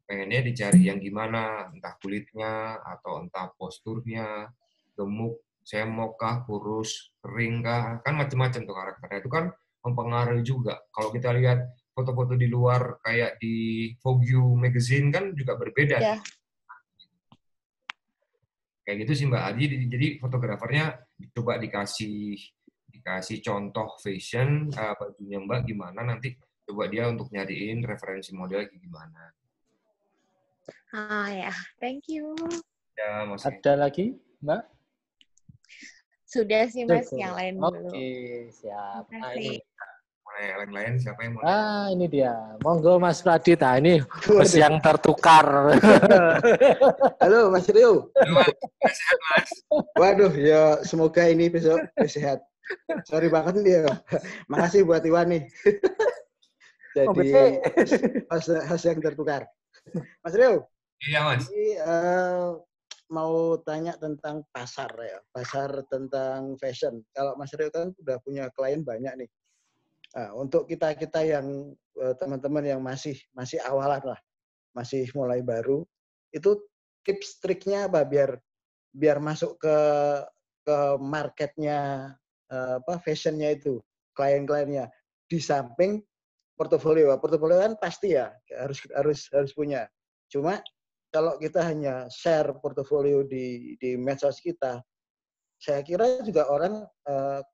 Pengennya dicari yang gimana, entah kulitnya atau entah posturnya, gemuk, semok kah, kurus, kering kah, kan macam-macam tuh karakternya. Itu kan mempengaruhi juga. Kalau kita lihat foto-foto di luar kayak di Vogue magazine kan juga berbeda. Yeah. Kayak gitu sih Mbak Adi. Jadi fotografernya coba dikasih contoh fashion bajunya Mbak gimana, nanti coba dia untuk nyariin referensi model gimana. Ya, thank you. Ya, ada lagi Mbak? Sudah sih Mas, yang lain dulu. Oke, siap. Nah, ini yang lain siapa yang mau? Ini dia. Monggo Mas Radit. Nah, ini bus yang tertukar. Halo Mas Rio. Sehat Mas. Waduh, ya semoga ini besok sehat. Sorry banget nih ya. Makasih buat Iwan nih. Jadi host yang tertukar. Mas Rio. Iya Mas. Ini mau tanya tentang pasar ya. Pasar tentang fashion. Kalau Mas Rio kan udah punya klien banyak nih. Nah, untuk kita yang teman-teman yang masih awalan lah, masih mulai baru, itu tips triknya apa biar masuk ke marketnya fashionnya itu, klien-kliennya, di samping portofolio kan pasti ya harus punya. Cuma kalau kita hanya share portofolio di medsos kita, saya kira juga orang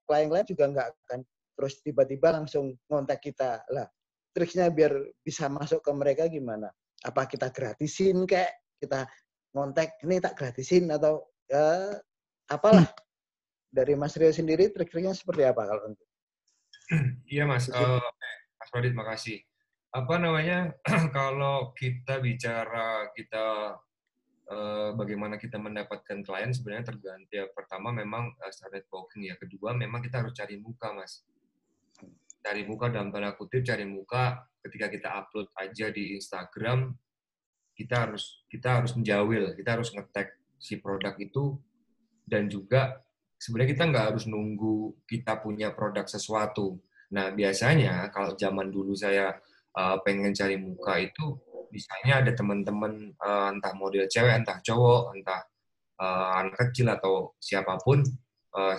klien-klien juga nggak akan terus tiba-tiba langsung ngontak kita lah. Triksnya biar bisa masuk ke mereka gimana? Apa kita gratisin kayak kita ngontak ini tak gratisin atau ya apalah. Dari Mas Rio sendiri trik-triknya seperti apa kalau untuk? Iya Mas, Mas Radit makasih. Apa namanya kalau kita bicara bagaimana kita mendapatkan klien sebenarnya tergantung. Ya, pertama memang start networking ya. Kedua memang kita harus cari muka Mas. Cari muka dalam tanda kutip cari muka ketika kita upload aja di Instagram, kita harus menjawil, kita harus nge-tag si produk itu, dan juga sebenarnya kita nggak harus nunggu kita punya produk sesuatu. Nah biasanya kalau zaman dulu saya pengen cari muka itu misalnya ada teman-teman entah model cewek, entah cowok, entah anak kecil atau siapapun,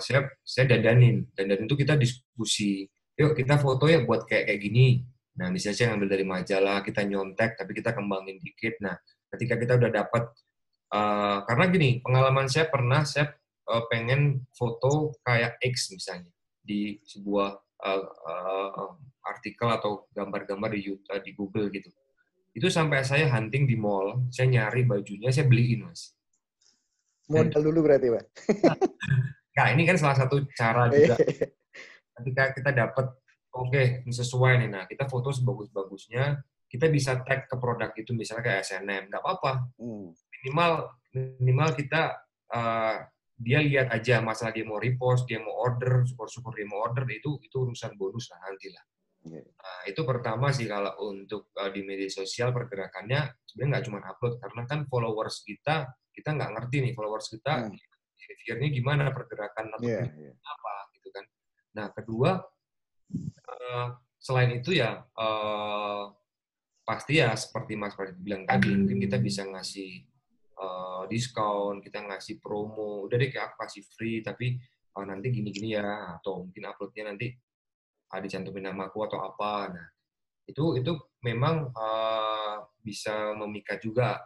saya dandanin itu kita diskusi. Yuk kita foto ya buat kayak gini. Nah, misalnya saya ngambil dari majalah, kita nyontek, tapi kita kembangin dikit. Nah, ketika kita udah dapat, karena gini, pengalaman saya pengen foto kayak X misalnya, di sebuah artikel atau gambar-gambar di Google gitu. Itu sampai saya hunting di mall, saya nyari bajunya, saya beliin, Mas. Modal dulu berarti, Pak. Nah, ini kan salah satu cara juga. Ketika kita dapat, oke, ini sesuai nih, nah kita foto sebagus-bagusnya, kita bisa tag ke produk itu, misalnya kayak SNM, nggak apa-apa. Minimal kita, dia lihat aja, masalah dia mau repost, dia mau order, syukur-syukur dia mau order, itu urusan bonus lah nanti lah. Nah, itu pertama sih kalau untuk di media sosial pergerakannya sebenarnya nggak cuma upload, karena kan followers kita nggak ngerti nih followers kita behavior-nya gimana, pergerakan atau apa gitu kan. Nah, kedua, selain itu ya pasti ya seperti Mas Farid bilang tadi, mungkin kita bisa ngasih diskon, kita ngasih promo, udah deh kayak aku kasih free tapi nanti gini-gini ya, atau mungkin uploadnya nanti dicantumin namaku atau apa. Nah, itu memang bisa memikat juga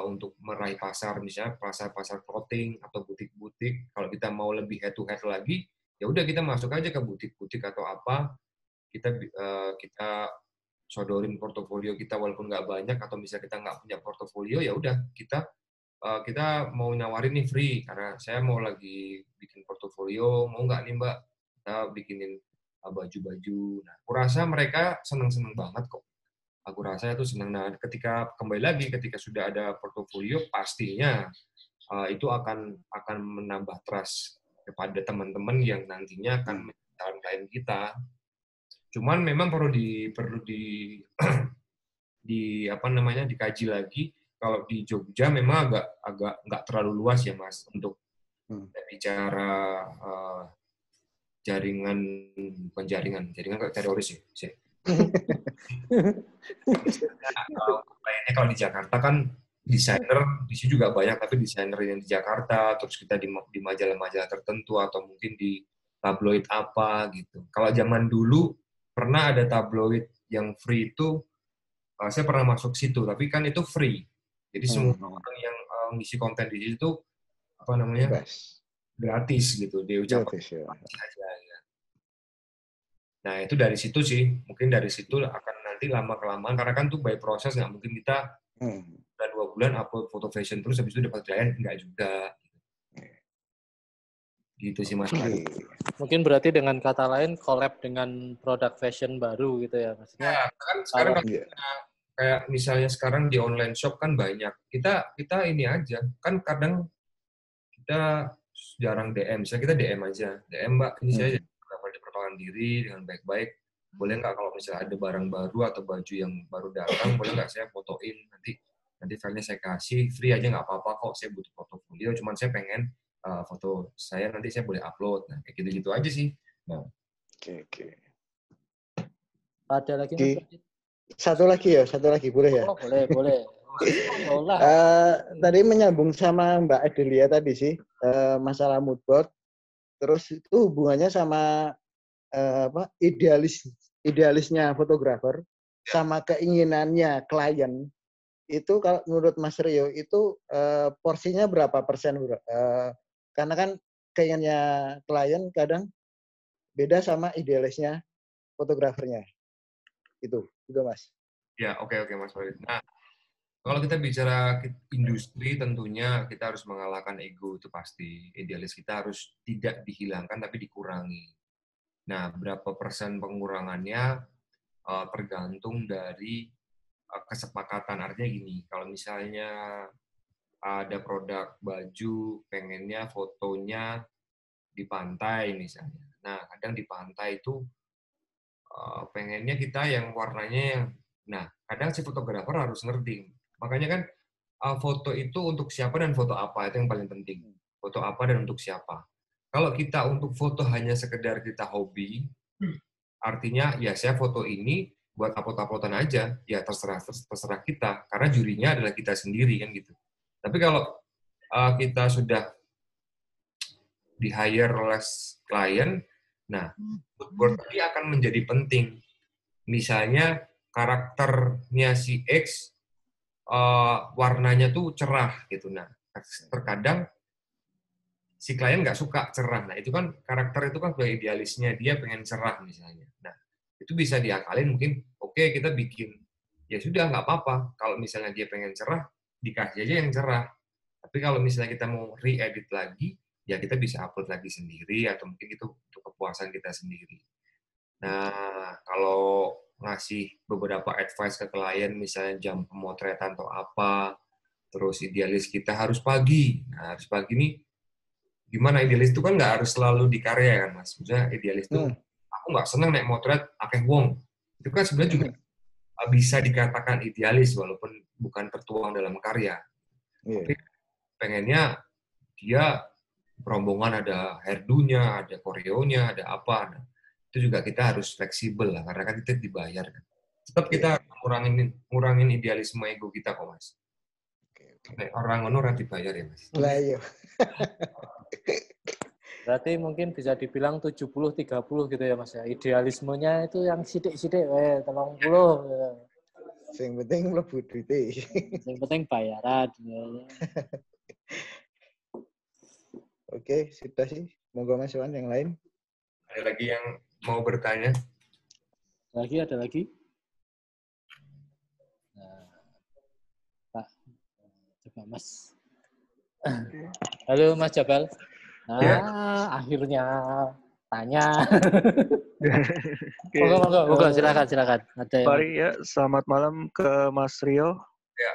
untuk meraih pasar, misalnya pasar clothing atau butik-butik. Kalau kita mau lebih head to head lagi, ya udah kita masuk aja ke butik-butik atau apa, kita sodorin portofolio kita walaupun nggak banyak, atau misalnya kita nggak punya portofolio, ya udah kita mau nawarin nih free karena saya mau lagi bikin portofolio, mau nggak nih Mbak kita bikinin baju-baju. Nah, aku rasa mereka seneng-seneng banget kok. Aku rasa itu senang. Nah, kembali lagi ketika sudah ada portofolio, pastinya itu akan menambah trust kepada teman-teman yang nantinya akan menjadi klien kita. Cuman memang perlu dikaji lagi. Kalau di Jogja memang agak nggak terlalu luas ya Mas untuk bicara jaringan teroris ya. Lainnya kalau di Jakarta kan desainer di sini juga banyak, tapi desainer yang di Jakarta, terus kita di majalah-majalah tertentu atau mungkin di tabloid apa gitu. Kalau zaman dulu pernah ada tabloid yang free itu, saya pernah masuk situ, tapi kan itu free. Jadi semua orang yang ngisi konten di situ gratis gitu, dia ucapkan aja ya. Nah, itu dari situ sih, mungkin dari situ akan nanti lama-kelamaan, karena kan tuh by proses, nggak mungkin kita udah 2 bulan upload foto fashion terus habis itu dapat klien, nggak juga. Gitu sih Mas. Mungkin berarti dengan kata lain collab dengan produk fashion baru gitu ya, maksudnya. Ya, kan sekarang kayak misalnya sekarang di online shop kan banyak. Kita ini aja, kan kadang kita jarang DM, misalnya kita DM aja, DM Mbak, ini saya perkenalkan diri dengan baik-baik, boleh nggak kalau misalnya ada barang baru atau baju yang baru datang, boleh nggak saya fotoin, nanti filenya saya kasih, free aja nggak apa-apa kok, saya butuh portofolio, cuman saya pengen foto saya nanti saya boleh upload, nah kayak gitu-gitu aja sih. Nah. Oke. Ada lagi Mas? Satu lagi boleh ya? Oh, boleh. Tadi menyambung sama Mbak Adelia tadi sih, masalah mood board, terus itu hubungannya sama idealisnya fotografer sama keinginannya klien. Itu kalau menurut Mas Rio itu porsinya berapa persen, bro? Karena kan keinginannya klien kadang beda sama idealisnya fotografernya. Itu juga Mas. Ya, oke Mas Farid. Nah, kalau kita bicara industri, tentunya kita harus mengalahkan ego, itu pasti. Idealis kita harus tidak dihilangkan, tapi dikurangi. Nah, berapa persen pengurangannya tergantung dari kesepakatan. Artinya gini, kalau misalnya ada produk baju, pengennya fotonya di pantai misalnya. Nah, kadang di pantai itu pengennya kita yang warnanya yang, nah, kadang si fotografer harus ngerti. Makanya kan foto itu untuk siapa dan foto apa, itu yang paling penting. Foto apa dan untuk siapa. Kalau kita untuk foto hanya sekedar kita hobi, artinya ya saya foto ini buat upload-uploadan aja, ya terserah kita, karena jurinya adalah kita sendiri kan gitu. Tapi kalau kita sudah di-hire oleh klien, nah, mood board tadi akan menjadi penting. Misalnya karakternya si X warnanya tuh cerah gitu. Nah, terkadang si klien nggak suka cerah. Nah, itu kan karakter itu kan sebagai idealisnya, dia pengen cerah misalnya. Nah, itu bisa diakalin mungkin, oke, kita bikin, ya sudah, nggak apa-apa. Kalau misalnya dia pengen cerah, dikasih aja yang cerah. Tapi kalau misalnya kita mau re-edit lagi, ya kita bisa upload lagi sendiri, atau mungkin itu untuk kepuasan kita sendiri. Nah, kalau ngasih beberapa advice ke klien, misalnya jam pemotretan atau apa, terus idealis kita harus pagi. Nah, harus pagi nih, gimana idealis itu kan nggak harus selalu di karya kan, Mas. Maksudnya idealis itu, aku nggak seneng naik motret akeh wong. Itu kan sebenarnya juga bisa dikatakan idealis, walaupun bukan tertuang dalam karya. Tapi pengennya dia rombongan ada hairdo-nya, ada koreonya, ada apa. Nah, itu juga kita harus fleksibel lah, karena kan kita dibayar kan. Tetap kita ngurangin idealisme ego kita kok, Mas. Orang ngono ora dibayar ya, Mas. Lah iya. Berarti mungkin bisa dibilang 70-30 gitu ya, Mas ya. Idealismenya itu yang sidik-sidik 30. Yang penting mlebu duite. Yang penting bayaran. Oke, sudah sih. Monggo Mas Iwan yang lain. Ada lagi yang mau bertanya? Ada lagi? Nah, Pak, coba Mas. Halo Mas Jabal. Nah, ya. Akhirnya tanya. Monggo, silakan. Ada Mari ya, selamat malam ke Mas Rio. Ya.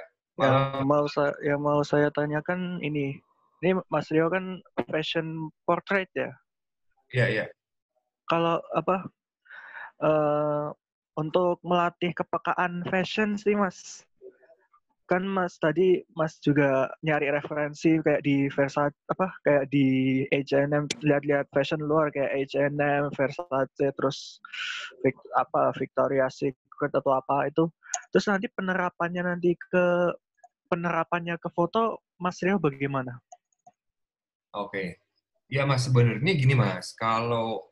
Yang mau saya tanyakan ini Mas Rio kan fashion portrait ya? Iya. Kalau untuk melatih kepekaan fashion sih Mas, kan Mas tadi Mas juga nyari referensi kayak di Versace kayak di H&M, lihat-lihat fashion luar kayak H&M, Versace, terus Victoria's Secret atau apa itu. Terus nanti penerapannya ke foto Mas Rio bagaimana? Oke. Ya Mas, sebenarnya gini Mas, kalau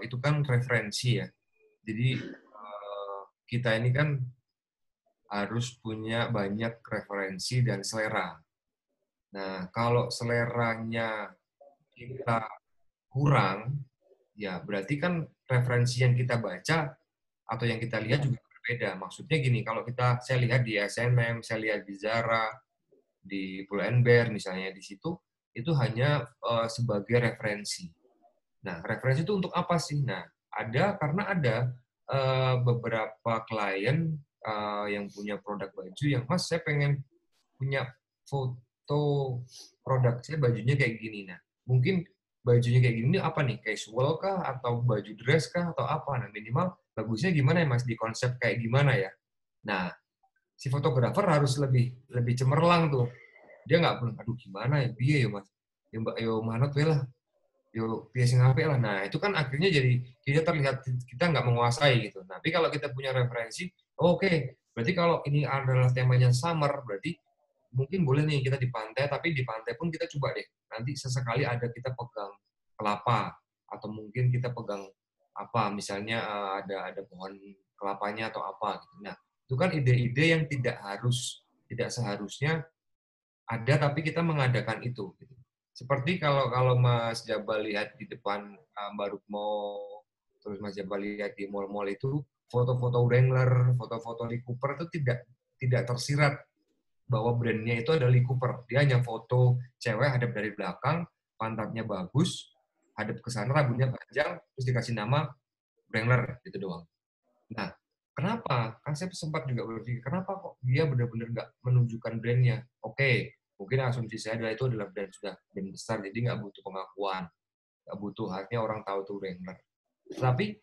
itu kan referensi ya. Jadi kita ini kan harus punya banyak referensi dan selera. Nah, kalau seleranya kita kurang, ya berarti kan referensi yang kita baca atau yang kita lihat juga berbeda. Maksudnya gini, kalau saya lihat di S&M, saya lihat di Zara, di Pull&Bear misalnya, di situ itu hanya sebagai referensi. Nah, referensi itu untuk apa sih? Nah, karena ada beberapa klien yang punya produk baju yang, Mas, saya pengen punya foto produk saya bajunya kayak gini. Nah, mungkin bajunya kayak gini apa nih? Casual kah? Atau baju dress kah? Atau apa? Nah, minimal bagusnya gimana ya, Mas? Di konsep kayak gimana ya? Nah, si fotografer harus lebih cemerlang tuh. Dia nggak perlu, aduh gimana ya, piye ya Mas, ya Mbak, yo manut we lah, yo piye sing apik lah. Nah, itu kan akhirnya jadi kita terlihat kita nggak menguasai gitu. Nah, tapi kalau kita punya referensi, oke, berarti kalau ini adalah temanya summer, berarti mungkin boleh nih kita di pantai, tapi di pantai pun kita coba deh, nanti sesekali ada kita pegang kelapa, atau mungkin kita pegang apa, misalnya ada pohon kelapanya atau apa gitu. Nah, itu kan ide-ide yang tidak seharusnya ada, tapi kita mengadakan itu. Seperti kalau Mas Jabal lihat di depan Barukmo, terus Mas Jabal lihat di mall-mall itu, foto-foto Wrangler, foto-foto Lee Cooper itu tidak tersirat bahwa brandnya itu adalah Lee Cooper. Dia hanya foto cewek hadap dari belakang, pantatnya bagus, hadap ke sana, rambutnya panjang, terus dikasih nama Wrangler, gitu doang. Nah, kenapa? Kan saya sempat juga berpikir, kenapa kok dia benar-benar nggak menunjukkan brandnya? Oke, mungkin asumsi saya adalah itu adalah brand besar, jadi nggak butuh pengakuan, nggak butuh artinya orang tahu itu Wrangler. Tapi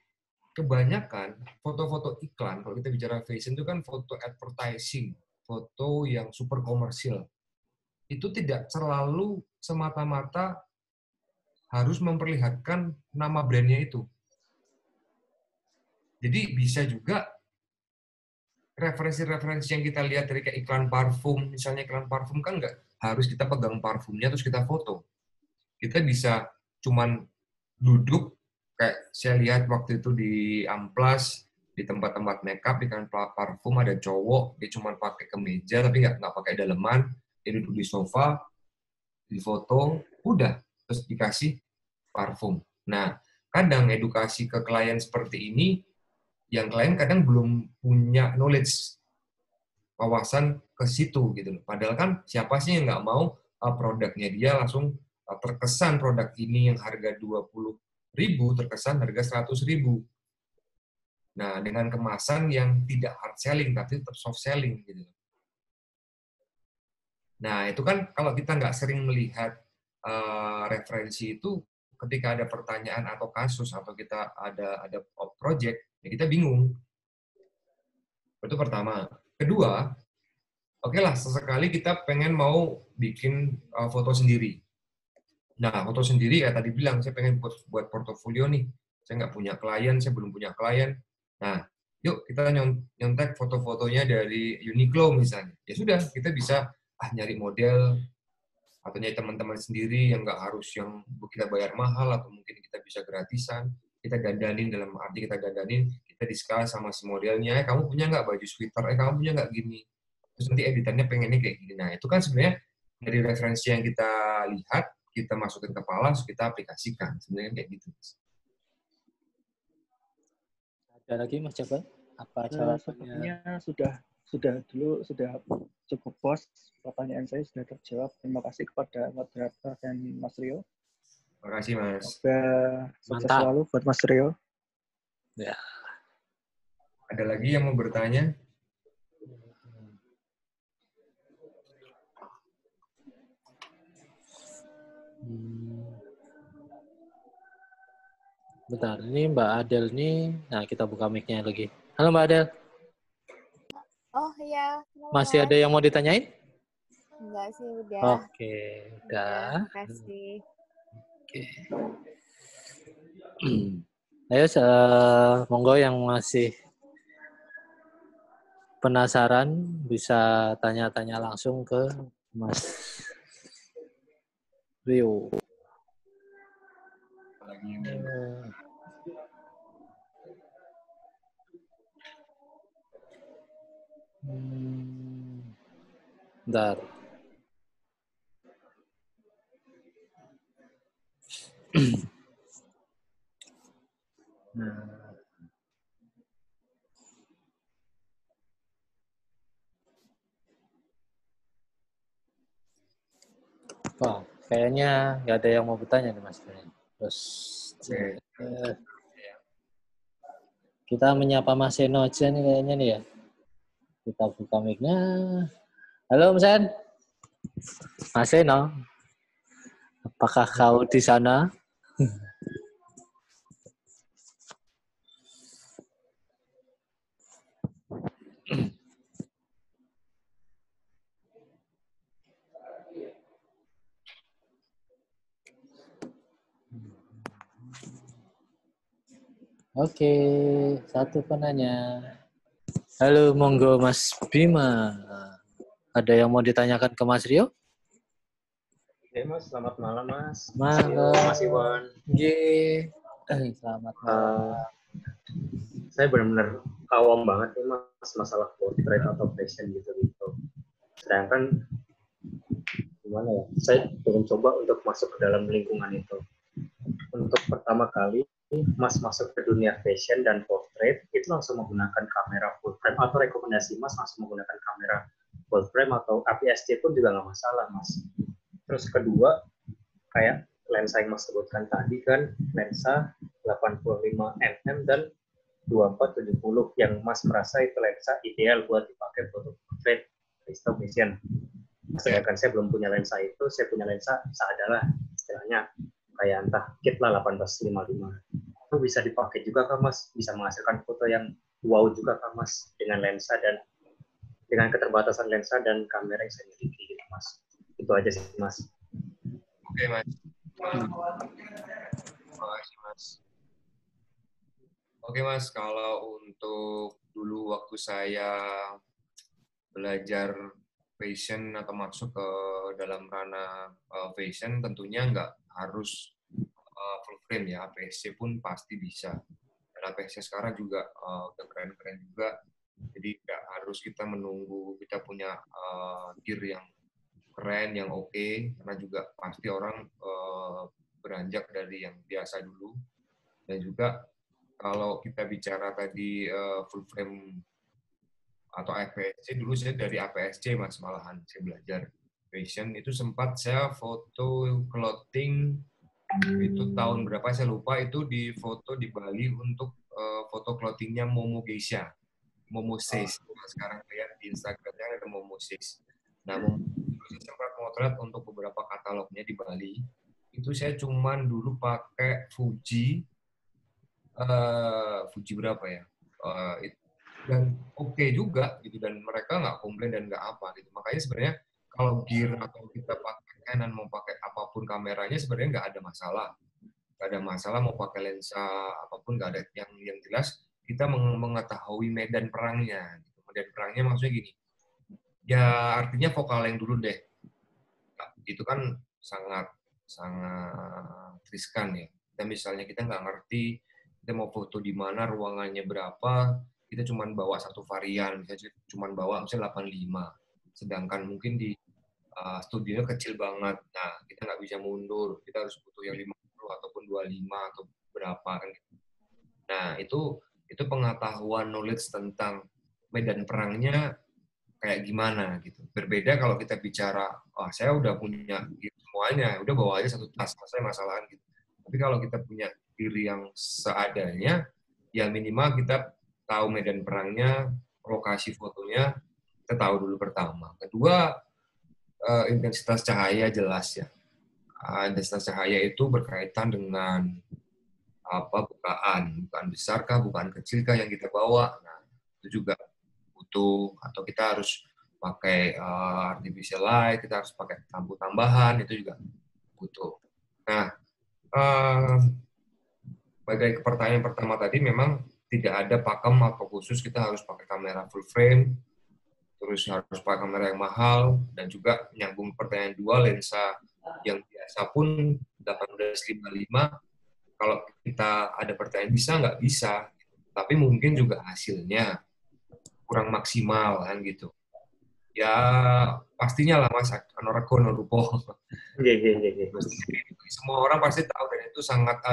kebanyakan foto-foto iklan, kalau kita bicara fashion itu kan foto advertising, foto yang super komersil. Itu tidak selalu semata-mata harus memperlihatkan nama brandnya itu. Jadi bisa juga referensi-referensi yang kita lihat dari kayak iklan parfum, misalnya iklan parfum kan nggak harus kita pegang parfumnya terus kita foto. Kita bisa cuman duduk, kayak saya lihat waktu itu di Amplas, di tempat-tempat makeup, iklan parfum ada cowok, dia cuman pakai kemeja tapi nggak pakai daleman, dia duduk di sofa, di foto, udah. terus dikasih parfum. Nah, kadang edukasi ke klien seperti ini, yang klien kadang belum punya knowledge, wawasan ke situ gitu loh. Padahal kan siapa sih yang nggak mau produknya dia langsung terkesan produk ini yang harga 20.000 terkesan harga 100.000. Nah, dengan kemasan yang tidak hard selling tapi tetap soft selling gitu. Nah, itu kan kalau kita nggak sering melihat referensi itu, ketika ada pertanyaan atau kasus atau kita ada project, ya kita bingung. Itu pertama. Kedua, oke lah, sesekali kita pengen mau bikin foto sendiri. Nah, foto sendiri ya tadi bilang, saya pengen buat portofolio nih. Saya nggak punya klien, saya belum punya klien. Nah, yuk kita nyontek foto-fotonya dari Uniqlo misalnya. Ya sudah, kita bisa nyari model, atau nyari teman-teman sendiri yang nggak harus yang kita bayar mahal, atau mungkin kita bisa gratisan. Kita dandanin, dalam arti kita dandanin, kita discuss sama si modelnya, kamu punya nggak baju sweater, kamu punya nggak gini. Terus nanti editannya pengennya kayak gini. Nah, itu kan sebenarnya dari referensi yang kita lihat, kita masukin ke kepala, terus kita aplikasikan. Sebenarnya kayak gitu. Ada lagi Mas Jabal? Apa jawabannya? Sepertinya sudah cukup bos. Pertanyaan saya sudah terjawab. Terima kasih kepada moderator dan Mas Rio. Terima kasih Mas. Semoga sukses selalu buat Mas Rio. Ya. Ada lagi yang mau bertanya? Bentar, ini Mbak Adel nih. Nah, kita buka mic-nya lagi. Halo Mbak Adel. Oh iya. Masih ada yang mau ditanyain? Enggak sih, udah. Oke, udah. Terima kasih. Oke. Ayo, monggo yang masih penasaran bisa tanya-tanya langsung ke Mas Rio. Bentar. Wah, kayaknya nggak ada yang mau bertanya nih Mas. Terus kita menyapa Mas Seno aja nih kayaknya nih ya. Kita buka mic-nya. Halo Mas Sen. Mas Seno. Apakah kau di sana? Oke, satu penanya. Halo, monggo Mas Bima. Ada yang mau ditanyakan ke Mas Rio? Oke Mas, selamat malam Mas. Malam. Mas Iwan. Selamat malam. Saya benar-benar awam banget nih Mas masalah portrait atau fashion gitu-gitu. Sedangkan gimana ya? Saya belum coba untuk masuk ke dalam lingkungan itu. Untuk pertama kali Mas masuk ke dunia fashion dan portrait itu langsung menggunakan kamera full frame, atau rekomendasi Mas langsung menggunakan kamera full frame atau APS-C pun juga nggak masalah Mas. Terus kedua, kayak lensa yang Mas sebutkan tadi kan, lensa 85 mm dan 2470 yang Mas merasa itu lensa ideal buat dipakai foto portrait stop mission. Sedangkan saya belum punya lensa itu, saya punya lensa seadanya istilahnya kayak entah kit lah 1855. Itu bisa dipakai juga kan Mas, bisa menghasilkan foto yang wow juga kan Mas, dengan lensa dan dengan keterbatasan lensa dan kamera yang saya miliki gitu Mas. Itu aja sih Mas. Oke Mas. Terima kasih Mas. Oke Mas, kalau untuk dulu waktu saya belajar fashion atau masuk ke dalam ranah fashion, tentunya nggak harus full frame ya, APS-C pun pasti bisa. Dan APS-C sekarang juga udah keren-keren juga, jadi nggak harus kita menunggu kita punya gear yang keren, yang oke, karena juga pasti orang beranjak dari yang biasa dulu. Dan juga kalau kita bicara tadi full frame atau APS-C, dulu saya dari APS-C Mas, malahan saya belajar fashion. Itu sempat saya foto clothing, itu tahun berapa saya lupa, itu di foto di Bali untuk foto clothingnya Momo Geisha, Momo Says. Sekarang lihat di Instagramnya ada Momo Says. Nah, saya sempat motret untuk beberapa katalognya di Bali. Itu saya cuman dulu pakai Fuji berapa ya? Dan oke juga gitu, dan mereka nggak komplain dan nggak apa gitu. Makanya sebenarnya kalau gear atau kita pakai Canon mau pakai apapun kameranya sebenarnya nggak ada masalah. Nggak ada masalah mau pakai lensa apapun, nggak ada. Yang jelas kita mengetahui medan perangnya. Medan perangnya maksudnya gini. Ya artinya vokal yang dulu deh. Nah, itu kan sangat riskan ya. Kita misalnya kita nggak ngerti kita mau foto di mana, ruangannya berapa, kita cuma bawa satu varian, misalnya cuma bawa misalnya 85. Sedangkan mungkin di studionya kecil banget. Nah, kita nggak bisa mundur, kita harus butuh yang 50 ataupun 25 atau berapa kan. Nah, itu pengetahuan knowledge tentang medan perangnya kayak gimana gitu. Berbeda kalau kita bicara, saya udah punya gitu semuanya, udah bawa aja satu tas, saya masalahan gitu. Tapi kalau kita punya diri yang seadanya, ya minimal kita tahu medan perangnya, lokasi fotonya, kita tahu dulu pertama. Kedua, intensitas cahaya jelas ya. Intensitas cahaya itu berkaitan dengan bukaan besarkah, bukaan kecilkah yang kita bawa. Nah, itu juga butuh, atau kita harus pakai artificial light, kita harus pakai lampu tambahan, itu juga butuh. Nah, bagai pertanyaan pertama tadi, memang tidak ada pakem atau khusus kita harus pakai kamera full frame, terus harus pakai kamera yang mahal, dan juga nyambung pertanyaan dua, lensa yang biasa pun 1855, kalau kita ada pertanyaan bisa nggak bisa, tapi mungkin juga hasilnya kurang maksimal kan gitu. Ya pastinya lah Mas, anorako norupo. Semua orang pasti tahu dan itu sangat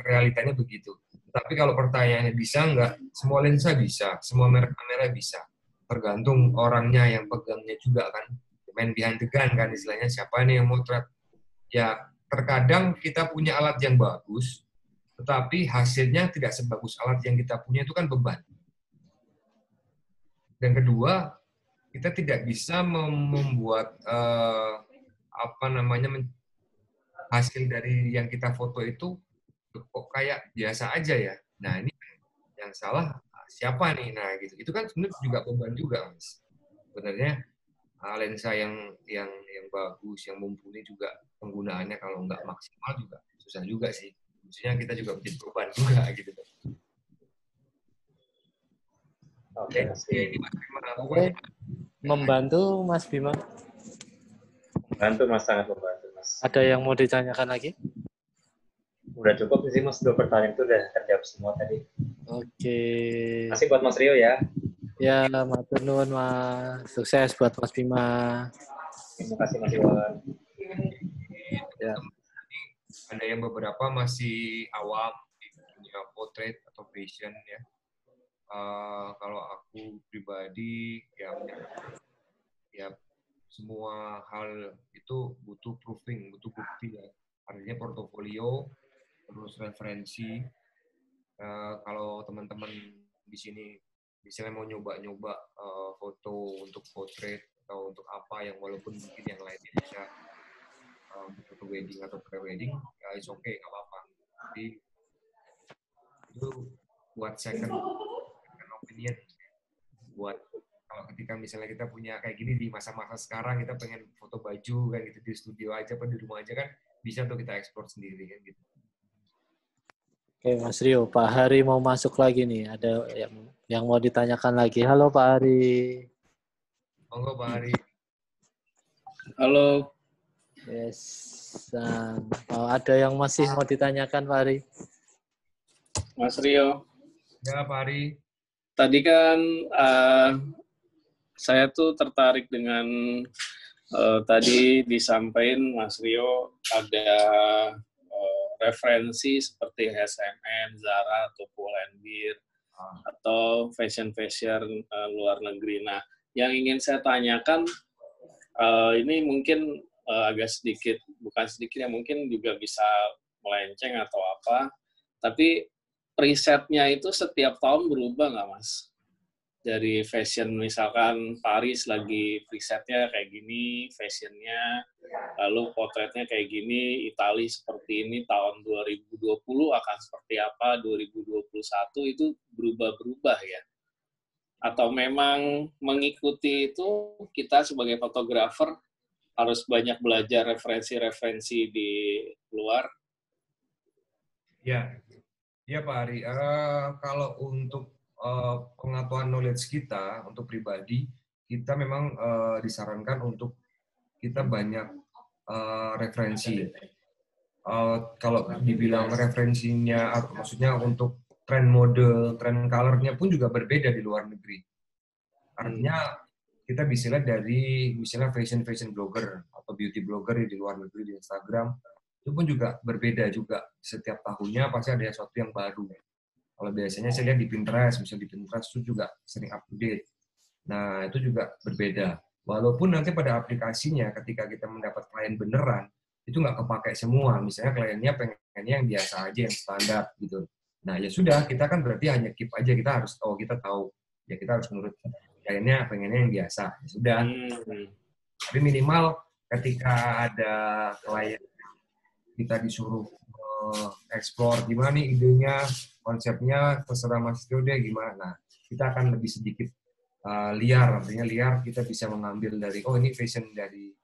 realitanya begitu. Tapi kalau pertanyaannya bisa nggak, semua lensa bisa, semua merek kamera bisa. Tergantung orangnya yang pegangnya juga kan. Main behind the gun kan istilahnya, siapa nih yang motret. Ya terkadang kita punya alat yang bagus, tetapi hasilnya tidak sebagus alat yang kita punya, itu kan beban. Dan kedua, kita tidak bisa membuat hasil dari yang kita foto itu kok kayak biasa aja ya. Nah ini yang salah siapa nih? Nah gitu. Itu kan sebenarnya juga beban juga, Mas. Sebenarnya lensa yang bagus, yang mumpuni juga penggunaannya kalau nggak maksimal juga susah juga sih. Maksudnya kita juga menjadi beban juga gitu. Oke. Membantu Mas Bima. Membantu Mas, sangat membantu Mas. Ada yang mau ditanyakan lagi? Udah cukup sih Mas, 2 pertanyaan itu udah terjawab semua tadi. Oke. Masih buat Mas Rio ya. Ya, matur nuwun Mas. Sukses buat Mas Bima. Terima kasih Mas Iwan. Ya. Ada yang beberapa masih awam di dunia potret atau fashion ya. Kalau aku pribadi ya semua hal itu butuh proofing, butuh bukti ya. Artinya portofolio, terus referensi. Kalau teman-teman di sini misalnya mau nyoba-nyoba foto untuk potret atau untuk apa yang walaupun mungkin yang lainnya bisa untuk wedding atau pre-wedding, ya it's okay, nggak apa-apa. Jadi itu buat second opinion, buat kalau ketika misalnya kita punya kayak gini di masa-masa sekarang, kita pengen foto baju kan gitu di studio aja atau di rumah aja kan bisa tuh kita ekspor sendiri kan gitu. Oke Mas Rio, Pak Hari mau masuk lagi nih, ada yang mau ditanyakan lagi. Halo Pak Hari. Monggo Pak Hari. Halo. Yes. Ada yang masih mau ditanyakan Pak Hari? Mas Rio. Ya Pak Hari. Tadi kan saya tuh tertarik dengan tadi disampaikan Mas Rio ada referensi seperti H&M, Zara, atau Pull&Bear, atau fashion-fashion luar negeri. Nah, yang ingin saya tanyakan, ini mungkin agak sedikit, bukan sedikit ya, mungkin juga bisa melenceng atau apa, tapi presetnya itu setiap tahun berubah nggak, Mas? Dari fashion, misalkan Paris lagi presetnya kayak gini, fashionnya, lalu potretnya kayak gini, Italia seperti ini, tahun 2020 akan seperti apa, 2021 itu berubah-berubah ya? Atau memang mengikuti itu kita sebagai fotografer harus banyak belajar referensi-referensi di luar? Ya, ya Pak Ari. Kalau untuk pengetahuan knowledge kita untuk pribadi, kita memang disarankan untuk kita banyak referensi. Kalau dibilang referensinya, maksudnya untuk tren mode, tren color-nya pun juga berbeda di luar negeri. Artinya kita bisa lihat dari misalnya fashion blogger atau beauty blogger di luar negeri di Instagram, itu pun juga berbeda juga. Setiap tahunnya pasti ada sesuatu yang baru. Kalau biasanya saya lihat di Pinterest, misalnya di Pinterest itu juga sering up to date. Nah, itu juga berbeda. Walaupun nanti pada aplikasinya ketika kita mendapat klien beneran, itu nggak kepakai semua. Misalnya kliennya pengennya yang biasa aja, yang standar gitu. Nah, ya sudah, kita kan berarti hanya keep aja, kita harus kita tahu. Ya kita harus menurut kliennya pengennya yang biasa. Ya sudah. Tapi minimal ketika ada klien kita disuruh explore gimana nih idenya, konsepnya, terserah Mas Rio deh gimana. Nah, kita akan lebih sedikit liar, artinya liar kita bisa mengambil dari, oh ini fashion dari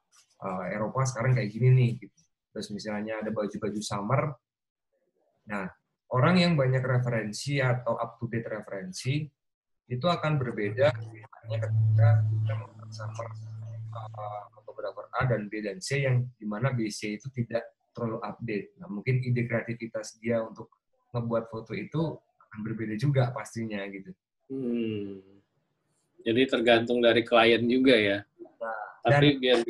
Eropa sekarang kayak gini nih. Gitu. Terus misalnya ada baju-baju summer, nah orang yang banyak referensi atau up-to-date referensi, itu akan berbeda ketika kita membuat summer fotografer A dan B dan C, yang dimana B, C itu tidak terlalu update. Nah, mungkin ide kreativitas dia untuk ngebuat foto itu akan berbeda juga pastinya gitu. Jadi tergantung dari klien juga ya. Nah, tapi biar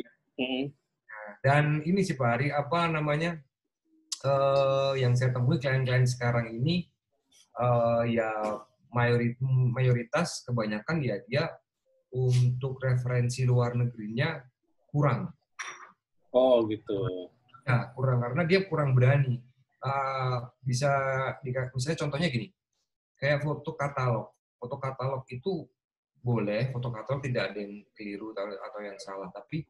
dan ini sih Pak Ari, apa namanya, yang saya temui klien-klien sekarang ini ya mayoritas kebanyakan ya dia untuk referensi luar negerinya kurang. Oh gitu. Ya, kurang karena dia kurang berani. Bisa misalnya contohnya gini, kayak foto katalog. Foto katalog itu boleh, foto katalog tidak ada yang keliru atau yang salah, tapi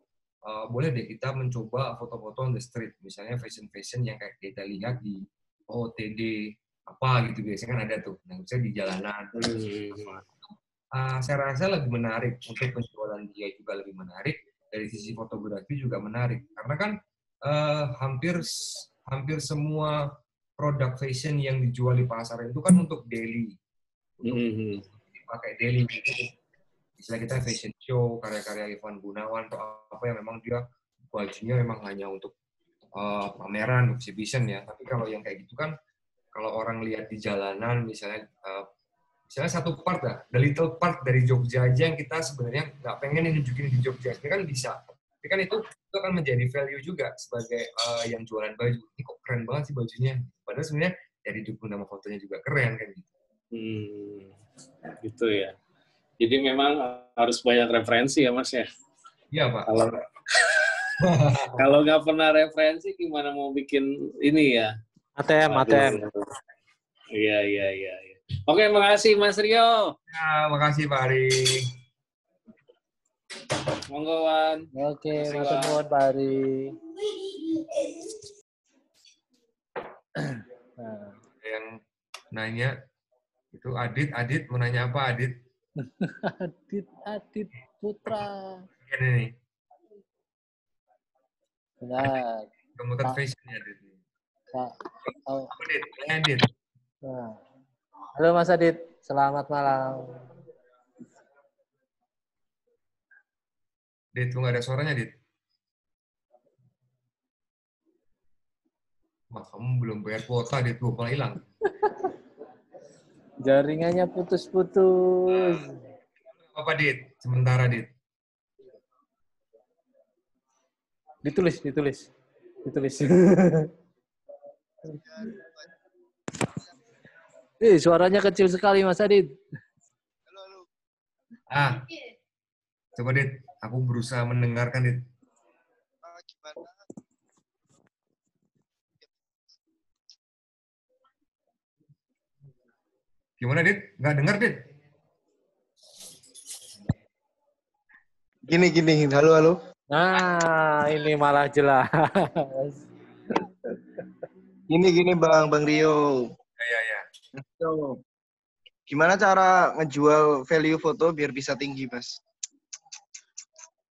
boleh deh kita mencoba foto-foto on the street, misalnya fashion yang kayak kita lihat di OOTD apa gitu, biasanya kan ada tuh, nah misalnya di jalanan. Saya rasa lebih menarik untuk penjualan dia, juga lebih menarik dari sisi fotografi juga menarik, karena kan hampir semua produk fashion yang dijual di pasar itu kan untuk daily, untuk dipakai daily. Misalnya kita fashion show, karya-karya Ivan Gunawan atau apa yang memang dia bajunya memang hanya untuk pameran, exhibition ya. Tapi kalau yang kayak gitu kan, kalau orang lihat di jalanan, misalnya satu part lah, the little part dari Jogja aja yang kita sebenarnya nggak pengen nunjukin di Jogja, ini kan bisa. Tapi kan itu akan menjadi value juga sebagai yang jualan baju. Ini kok keren banget sih bajunya. Padahal sebenarnya dari dukung nama fotonya juga keren kan gitu. Gitu ya. Jadi memang harus banyak referensi ya Mas ya? Iya Pak. Kalau nggak pernah referensi gimana mau bikin ini ya? ATM. Iya. Oke, makasih Mas Rio. Ya, makasih Pak Ari. Monggo Wan. Oke, matur nuwun Pak Ari. Yang nanya itu Adit mau nanya apa Adit? Adit Putra. Ini. Benar. Kemudian fashion ya Adit. Adit. Nah. Halo Mas Adit, selamat malam. Dit, nggak ada suaranya Dit. Wah, kamu belum bayar kuota Dit, malah hilang. Jaringannya putus-putus. Apa Dit? Sementara Dit. Ditulis. Suaranya kecil sekali Mas Adit. Coba Dit, aku berusaha mendengarkan Dit. Gimana Dit? Nggak dengar Dit? Gini. Halo. Nah, ini malah jelas. Gini Bang Rio. Ya. So, gimana cara ngejual value foto biar bisa tinggi, Mas?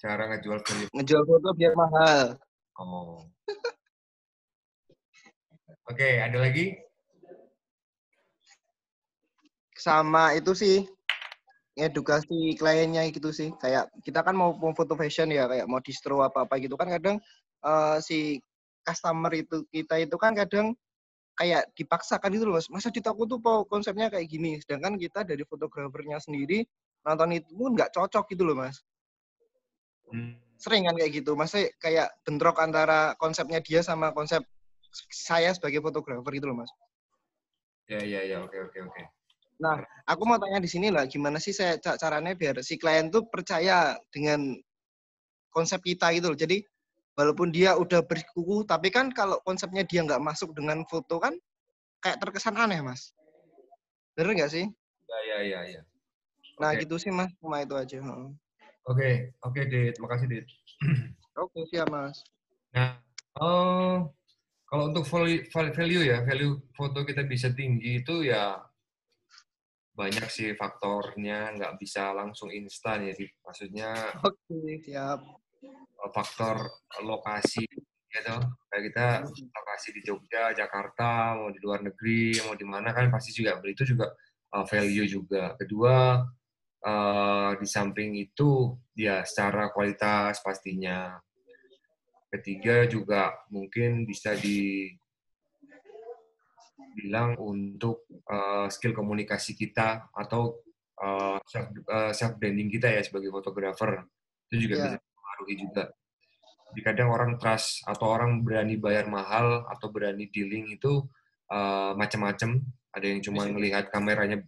Cara ngejual value. Ngejual foto biar mahal. Oh. Oke, ada lagi? Sama itu sih, edukasi kliennya gitu sih. Kayak kita kan mau foto fashion ya, kayak mau distro apa-apa gitu kan kadang si customer kita itu kan kadang kayak dipaksakan gitu loh Mas. Masa di toko tuh konsepnya kayak gini, sedangkan kita dari fotografernya sendiri nonton itu pun nggak cocok gitu loh Mas. Sering kan kayak gitu, Masa kayak bentrok antara konsepnya dia sama konsep saya sebagai fotografer gitu loh Mas. Ya, oke. Nah, aku mau tanya di sini lah, gimana sih saya caranya biar si klien tuh percaya dengan konsep kita gitu loh. Jadi walaupun dia udah berkuku, tapi kan kalau konsepnya dia nggak masuk dengan foto kan kayak terkesan aneh, Mas. Bener nggak sih? Ya. Nah, gitu sih, Mas. Cuma itu aja. Oke, Dit. Makasih, Dit. Oke, siap, Mas. Nah, kalau untuk value foto kita bisa tinggi itu ya banyak sih faktornya, nggak bisa langsung instan ya. Maksudnya Oke, siap. Faktor lokasi gitu. Kayak kita lokasi di Jogja, Jakarta, mau di luar negeri, mau di mana kan pasti juga itu juga value juga. Kedua, di samping itu ya secara kualitas pastinya. Ketiga juga mungkin bisa dibilang untuk skill komunikasi kita atau self branding kita ya sebagai fotografer itu juga bisa mempengaruhi juga. Jadi kadang orang trust atau orang berani bayar mahal atau berani dealing itu macam-macam. Ada yang cuma melihat kameranya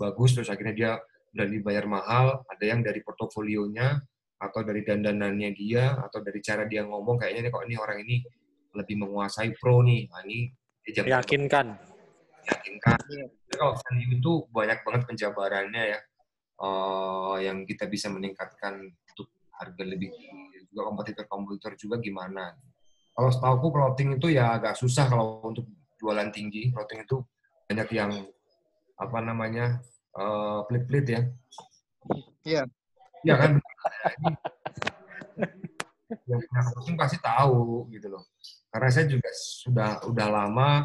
bagus terus akhirnya dia berani bayar mahal. Ada yang dari portofolionya atau dari dandanannya dia atau dari cara dia ngomong kayaknya kok ini orang ini lebih menguasai pro nih. Nah, ini Yakinkan. Jadi kalau value itu banyak banget penjabarannya ya. Yang kita bisa meningkatkan untuk harga lebih tinggi. Juga kompetitor juga gimana. Kalau setauku clothing itu ya agak susah kalau untuk jualan tinggi. Clothing itu banyak yang pelit-pelit ya. Iya. Iya kan? Yang punya clothing pasti tahu gitu loh. Karena saya juga udah lama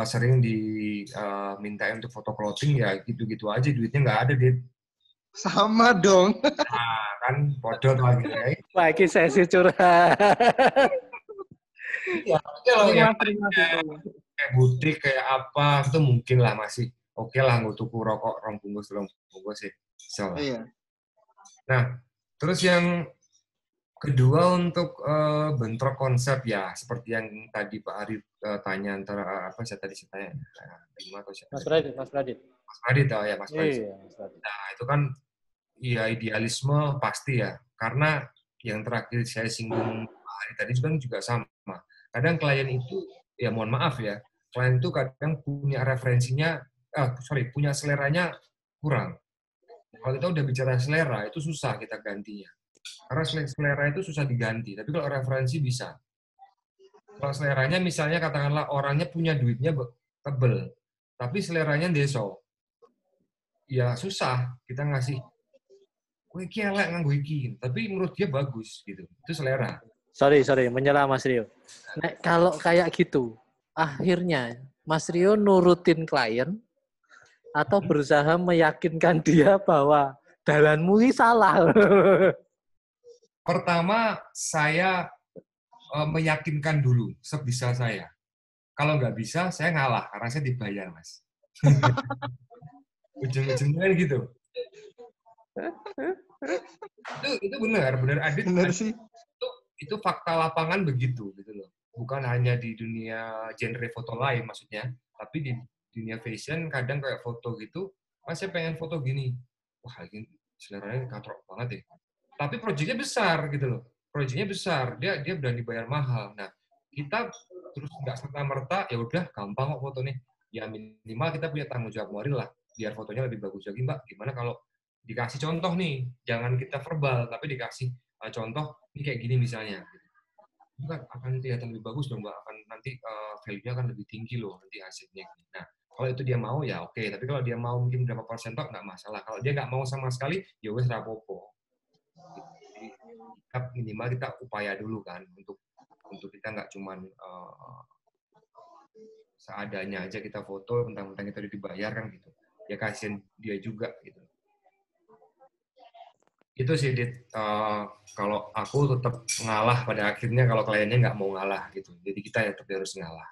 sering dimintain untuk foto clothing ya gitu-gitu aja, duitnya nggak ada, Dit. Sama dong. Nah, kan bodoh tuh akhirnya. Wah, ini sesi curhat. Iya, kalau yang kayak butik, kayak apa, itu mungkin lah masih oke lah, nggak tuku rokok, rong bungkus sih. So. Iya. Nah, terus yang kedua untuk bentrok konsep ya, seperti yang tadi Pak Arif tanya antara apa saya tanya atau siapa? Mas Pradit. Ya Mas Pradit. Iya, Nah itu kan ya idealisme pasti ya, karena yang terakhir saya singgung Pak Arif tadi juga sama. Kadang klien itu ya mohon maaf ya, klien itu kadang punya referensinya, punya seleranya kurang. Kalau kita udah bicara selera itu susah kita gantinya. Karena selera itu susah diganti, tapi kalau referensi bisa. Kalau seleranya misalnya katakanlah orangnya punya duitnya tebel, tapi seleranya deso. Ya susah kita ngasih, gue elek nganggo iki, tapi menurut dia bagus gitu. Itu selera. Sorry, menyela Mas Rio. Nah, kalau kayak gitu, akhirnya Mas Rio nurutin klien atau berusaha meyakinkan dia bahwa dalanmu ini salah. Pertama, saya meyakinkan dulu sebisa saya. Kalau nggak bisa, saya ngalah karena saya dibayar, Mas. Ujung-ujungnya kan gitu. Itu benar Adit. Benar sih. itu fakta lapangan begitu gitu loh. Bukan hanya di dunia genre foto lain maksudnya, tapi di dunia fashion kadang kayak foto gitu, Mas saya pengen foto gini. Wah, ini seleranya katrok banget ya. Tapi proyeknya besar gitu loh. Proyeknya besar, dia berani bayar mahal. Nah, kita terus nggak serta-merta, ya udah gampang kok foto nih. Ya minimal kita punya tanggung jawab moral lah, biar fotonya lebih bagus lagi, Mbak. Gimana kalau dikasih contoh nih, jangan kita verbal, tapi dikasih contoh, ini kayak gini misalnya. Itu kan akan kelihatan lebih bagus dong, Mbak. Akan nanti value-nya akan lebih tinggi loh nanti hasilnya. Nah, kalau itu dia mau ya oke, tapi kalau dia mau mungkin berapa persen tok nggak masalah. Kalau dia nggak mau sama sekali, ya wes rapopo. Jadi minimal kita upaya dulu kan untuk kita nggak cuman seadanya aja kita foto, mentang-mentang kita udah dibayar kan gitu. Ya kasihin dia juga gitu. Itu sih, Dit. Kalau aku tetap ngalah pada akhirnya kalau kliennya nggak mau ngalah gitu. Jadi kita ya tetap harus ngalah.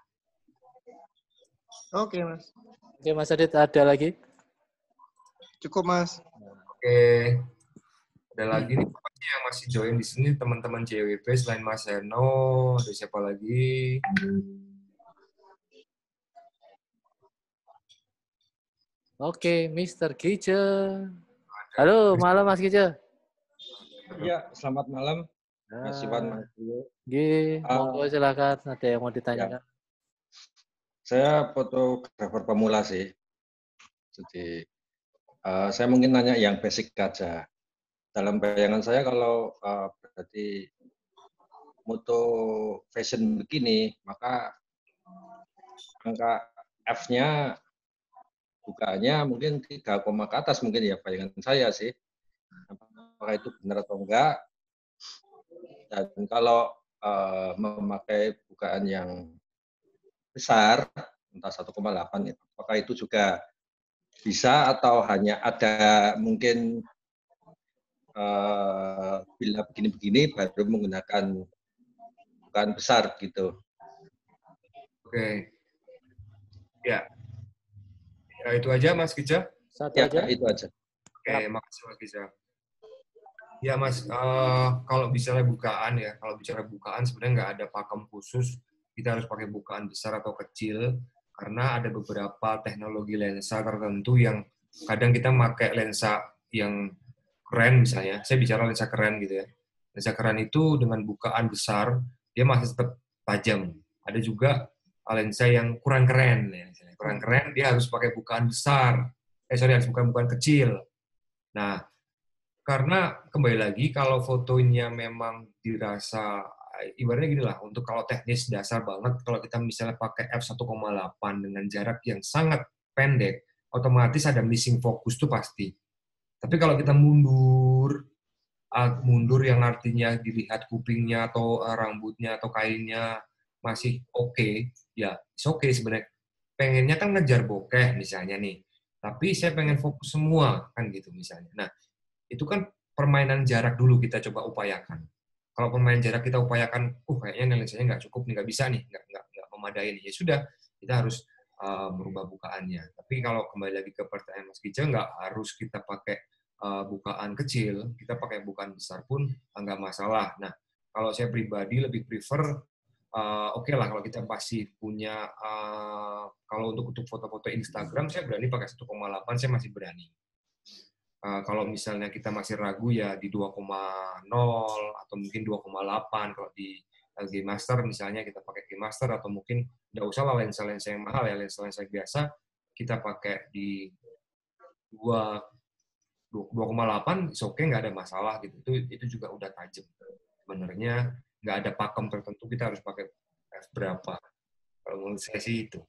Oke, Mas. Oke, Mas Adit, ada lagi? Cukup, Mas. Oke. Ada lagi nih yang masih join di sini teman-teman JWP selain Mas Heno, ada siapa lagi? Oke, Mr. Kice. Halo, malam Mas Kice. Iya, selamat malam. Mas Iwan, Mas Rio. Monggo silakan, ada yang mau ditanyakan. Ya. Saya fotografer pemula sih. Jadi saya mungkin nanya yang basic aja. Dalam bayangan saya kalau berarti moto fashion begini, maka angka F-nya bukaannya mungkin 3, ke atas mungkin ya bayangan saya sih. Apakah itu benar atau enggak? Dan kalau memakai bukaan yang besar, entah 1,8, apakah itu juga bisa atau hanya ada mungkin bila begini-begini baru menggunakan bukaan besar gitu. Oke. Ya. Ya itu aja Mas Kice. Satu aja. Itu aja. Oke, makasih Mas Kice. Ya Mas, kalau bicara bukaan ya, kalau bicara bukaan sebenarnya nggak ada pakem khusus, kita harus pakai bukaan besar atau kecil, karena ada beberapa teknologi lensa tertentu yang kadang kita pakai lensa yang keren misalnya, saya bicara lensa keren gitu ya. Lensa keren itu dengan bukaan besar, dia masih tetap tajam. Ada juga lensa yang kurang keren, ya. Kurang keren, dia harus pakai bukaan besar. Harus bukaan kecil. Nah, karena kembali lagi, kalau fotonya memang dirasa, ibaratnya gini lah, untuk kalau teknis dasar banget, kalau kita misalnya pakai f1,8 dengan jarak yang sangat pendek, otomatis ada missing focus tuh pasti. Tapi kalau kita mundur yang artinya dilihat kupingnya atau rambutnya atau kainnya masih oke, ya oke sebenarnya. Pengennya kan ngejar bokeh misalnya nih, tapi saya pengen fokus semua kan gitu misalnya. Nah, itu kan permainan jarak dulu kita coba upayakan. Kalau permainan jarak kita upayakan, kayaknya lensanya nggak cukup nih, nggak bisa nih, nggak memadai nih. Ya sudah, kita harus merubah bukaannya. Tapi kalau kembali lagi ke pertanyaan Mas Kice, nggak harus kita pakai bukaan kecil, kita pakai bukaan besar pun nggak masalah. Nah, kalau saya pribadi lebih prefer, oke lah kalau kita pasti punya, kalau untuk foto-foto Instagram, saya berani pakai 1,8, saya masih berani. Kalau misalnya kita masih ragu ya di 2,0 atau mungkin 2,8 kalau di G Master misalnya kita pakai G Master, atau mungkin nggak usah lah lensa-lensa yang mahal ya, lensa-lensa biasa kita pakai di 2,8 oke, nggak ada masalah gitu. Itu juga udah tajam. Sebenarnya nggak ada pakem tertentu kita harus pakai F berapa. Kalau menurut saya sih itu.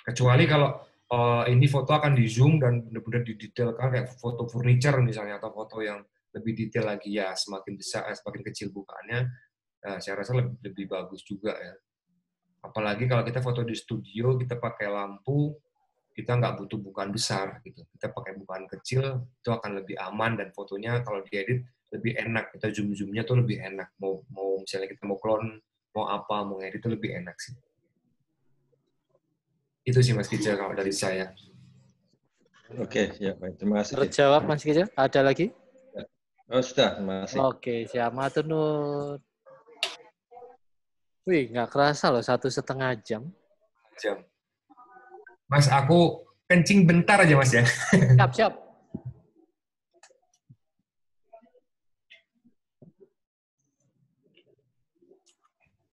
Kecuali kalau ini foto akan di zoom dan benar-benar didetailkan kayak foto furniture misalnya, atau foto yang lebih detail lagi, ya semakin besar, semakin kecil bukaannya, saya rasa lebih bagus juga ya. Apalagi kalau kita foto di studio, kita pakai lampu, kita nggak butuh bukaan besar gitu. Kita pakai bukaan kecil, itu akan lebih aman, dan fotonya kalau diedit lebih enak. Kita zoom-zoomnya tuh lebih enak. Mau misalnya kita mau clone, mau apa, mau edit itu lebih enak sih. Itu sih Mas Kice kalau dari saya. Oke, ya baik. Terima kasih. Terjawab Mas Kice. Ada lagi? Oh, sudah, terima kasih. Oke, siap. Matur nuwun. Wih, nggak kerasa loh 1,5 jam. Mas, aku kencing bentar aja, Mas ya. Siap.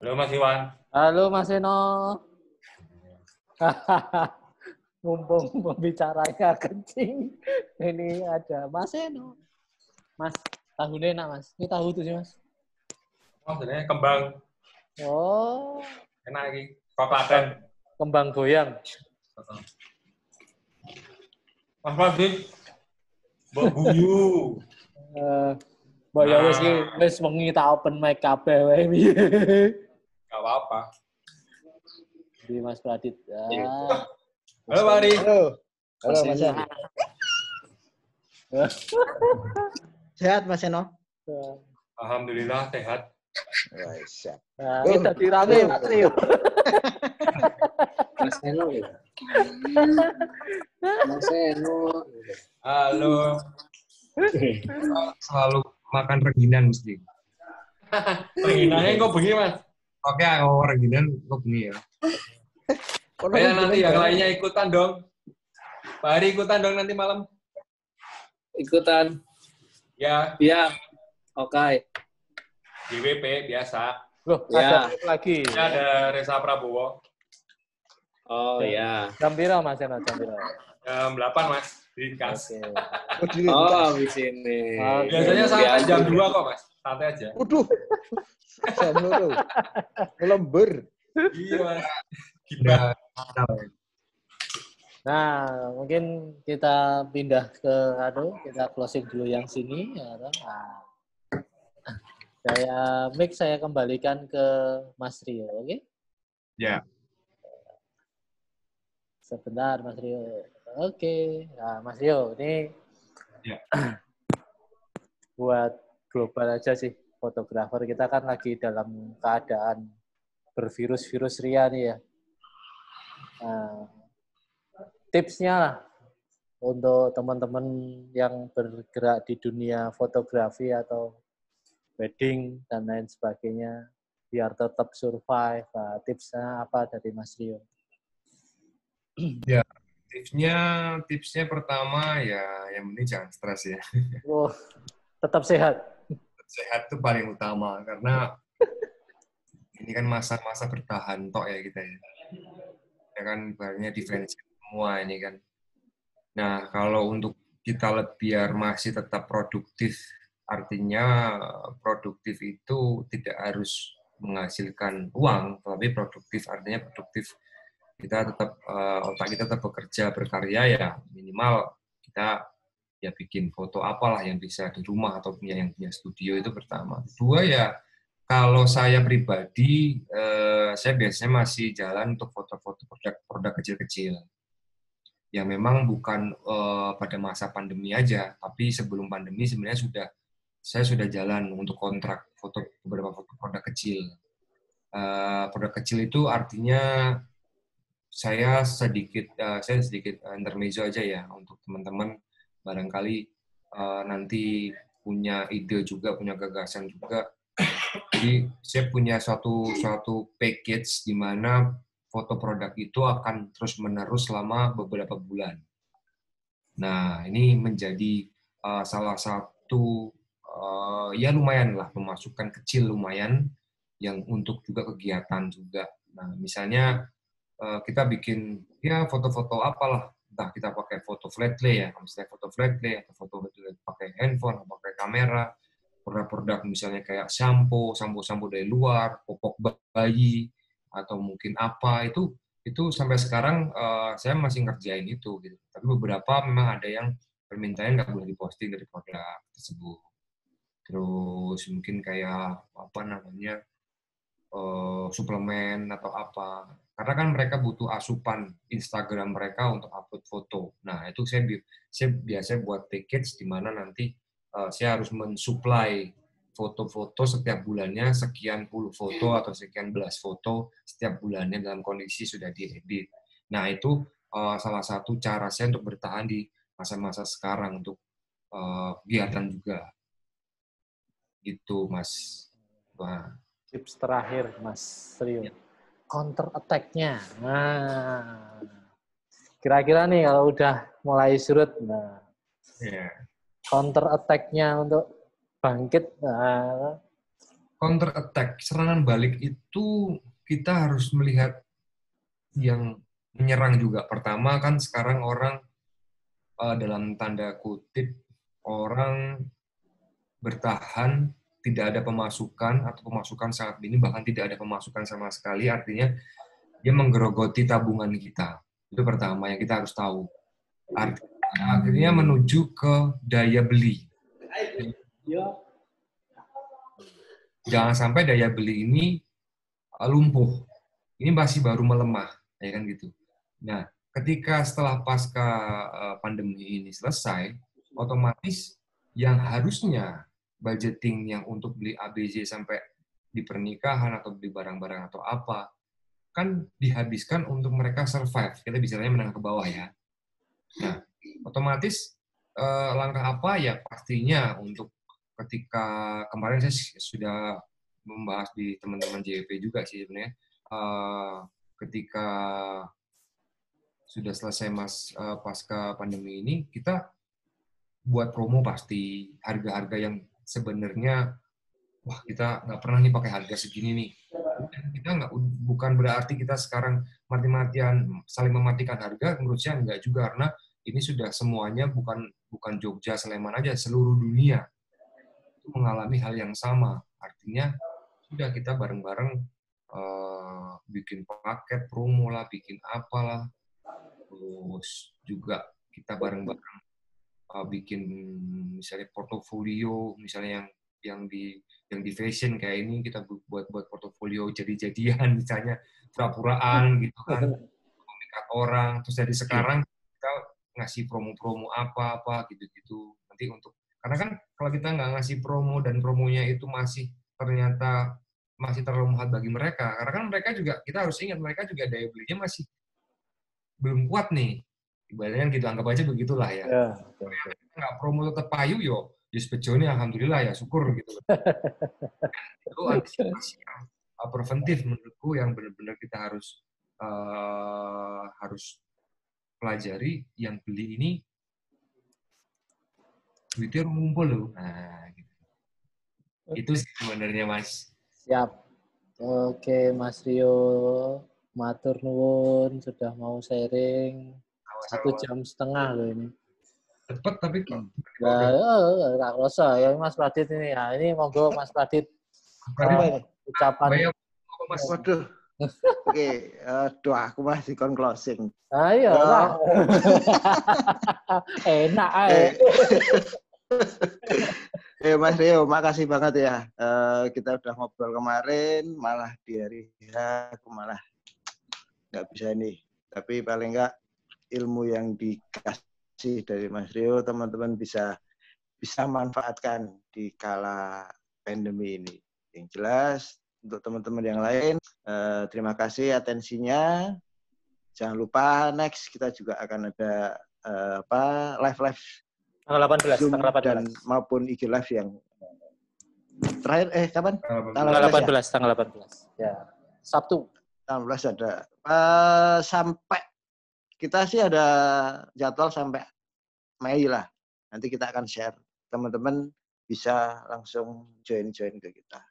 Halo, Mas Iwan. Halo, Mas Eno. Mumpung pembicaranya kencing, ini ada Mas Eno. Mas, tahunya enak, Mas. Ini tahu tuh sih, Mas. Oh, sebenarnya kembang. Oh, Enak lagi. Koklaten. kembang goyang. Apa sih? Mbak Guyu. Mbak ya wis wengi tak open mic kabeh wae. Gak apa-apa. Di Mas Pradit. Halo, Pak Ari. Halo Mas Eno. Sehat Mas Eno? Alhamdulillah sehat. Siap. Nah, kita dirame Mas Rio. Mas Eno gitu. Mas Eno. Halo. Selalu makan rengginang mesti. Rengginangnya kok bengi, Mas? Oke, rengginang kok bengi ya. Kayak nanti yang lainnya ikutan dong. Pak Ari ikutan dong nanti malam. Ikutan. Ya. Iya. Oke. GWP biasa. Loh, Ya. ada lagi. Ini ada Reza Prabowo. Oh ya. Jam piro Mas Eno? Jam piro? Jam 8, Mas. Ringkas. Oke. Oh, di sini. Biasanya sampai jam 2 kok, Mas. Santai aja. Waduh. Jam dulu. Lembur. Iya, Mas. Gila. Nah, mungkin kita pindah ke kita closing dulu yang sini ya kan. Nah, saya kembalikan ke Mas Rio, oke? Ya. Sebentar, Mas Rio. Oke. Nah, Mas Rio, ini buat global aja sih, fotografer kita kan lagi dalam keadaan bervirus-virus ria nih ya. Nah, tipsnya lah untuk teman-teman yang bergerak di dunia fotografi atau wedding dan lain sebagainya biar tetap survive. Nah, tipsnya apa dari Mas Rio? Ya, tipsnya pertama ya yang penting jangan stres ya. Oh, tetap sehat. Sehat itu paling utama karena ini kan masa-masa bertahan tok ya kita ya. Ya kan ibaratnya defensive semua ini kan. Nah, kalau untuk kita biar masih tetap produktif, artinya produktif itu tidak harus menghasilkan uang, tapi produktif artinya produktif kita tetap otak kita tetap bekerja berkarya ya minimal kita ya bikin foto apalah yang bisa di rumah atau yang punya studio itu pertama. Kedua ya kalau saya pribadi saya biasanya masih jalan untuk foto-foto produk kecil-kecil yang memang bukan pada masa pandemi aja, tapi sebelum pandemi sebenarnya saya sudah jalan untuk kontrak beberapa foto produk kecil. Produk kecil itu artinya saya sedikit intermezzo aja ya untuk teman-teman barangkali nanti punya ide juga, punya gagasan juga. Jadi saya punya suatu package di mana foto produk itu akan terus-menerus selama beberapa bulan. Nah, ini menjadi salah satu ya lumayan lah pemasukan kecil lumayan yang untuk juga kegiatan juga. Nah, misalnya kita bikin ya foto-foto apalah, entah kita pakai foto flat lay ya, misalnya foto flat lay atau foto pakai handphone, atau pakai kamera, produk-produk misalnya kayak sampo dari luar, popok bayi atau mungkin apa itu sampai sekarang saya masih ngerjain itu gitu. Tapi beberapa memang ada yang permintaannya nggak boleh diposting dari produk tersebut. Terus mungkin kayak apa namanya suplemen atau apa. Karena kan mereka butuh asupan Instagram mereka untuk upload foto. Nah, itu saya biasa buat package di mana nanti saya harus mensuplai foto-foto setiap bulannya, sekian puluh foto atau sekian belas foto setiap bulannya dalam kondisi sudah diedit. Nah, itu salah satu cara saya untuk bertahan di masa-masa sekarang untuk kegiatan juga. Gitu, Mas. Wah. Tips terakhir, Mas Rio. Counter attack-nya. Nah, kira-kira nih kalau udah mulai surut, nah, counter attack-nya untuk bangkit. Nah. Counter attack, serangan balik itu kita harus melihat yang menyerang juga. Pertama kan sekarang orang dalam tanda kutip orang bertahan, tidak ada pemasukan atau pemasukan sangat minim, bahkan tidak ada pemasukan sama sekali, artinya dia menggerogoti tabungan kita. Itu pertama yang kita harus tahu. Akhirnya menuju ke daya beli. Jangan sampai daya beli ini lumpuh. Ini masih baru melemah, ya kan gitu. Nah, ketika setelah pasca pandemi ini selesai, otomatis yang harusnya budgeting yang untuk beli ABZ sampai di pernikahan atau beli barang-barang atau apa, kan dihabiskan untuk mereka survive. Kita bicaranya menengah ke bawah ya. Nah, otomatis langkah apa ya pastinya untuk ketika kemarin saya sudah membahas di teman-teman JP juga sih sebenarnya, ketika sudah selesai pasca pandemi ini, kita buat promo pasti harga-harga yang sebenarnya wah kita nggak pernah nih pakai harga segini nih. Kita bukan berarti kita sekarang mati-matian saling mematikan harga, menurut saya enggak juga, karena ini sudah semuanya bukan Jogja, Sleman aja, seluruh dunia itu mengalami hal yang sama. Artinya sudah kita bareng-bareng bikin paket promo lah, bikin apalah, terus juga kita bareng-bareng bikin misalnya portofolio, misalnya yang di fashion kayak ini kita buat portofolio jadi-jadian, misalnya pura-puraan gitu kan, memikat orang. Terus dari sekarang kita ngasih promo-promo apa gitu-gitu. Nanti karena kan kalau kita nggak ngasih promo dan promonya itu ternyata masih terlalu mahal bagi mereka, karena kan mereka juga, kita harus ingat mereka juga daya belinya masih belum kuat nih. Ibaratnya gitu, anggap aja begitulah ya. Nggak promo tetap payu yo, sepejone alhamdulillah ya, syukur gitu. Itu antisipasi yang preventif menurutku yang benar-benar kita harus pelajari. Yang beli ini duitnya ngumpul loh. Nah, gitu. Itu sih sebenarnya, Mas. Siap. Oke, Mas Rio, matur nuwun sudah mau sharing. 1,5 jam loh ini. Cepet tapi kok. Nggak kerasa ya Mas Pradit ini. Ya, ini monggo Mas Pradit. Ucapan. Waduh. Oke, aku masih closing. Ayo lah. Enak aja. Mas Rio, makasih banget ya. Kita udah ngobrol kemarin, malah di hari aku malah nggak bisa nih. Tapi paling nggak ilmu yang dikasih dari Mas Rio, teman-teman bisa manfaatkan di kala pandemi ini. Yang jelas, untuk teman-teman yang lain, terima kasih atensinya. Jangan lupa next kita juga akan ada live tanggal 18 Zoom dan maupun IG live yang terakhir kapan? Tanggal 18. Ya. Sabtu. Tanggal 18 ada. Sampai kita sih ada jadwal sampai Mei lah. Nanti kita akan share. Teman-teman bisa langsung join ke kita.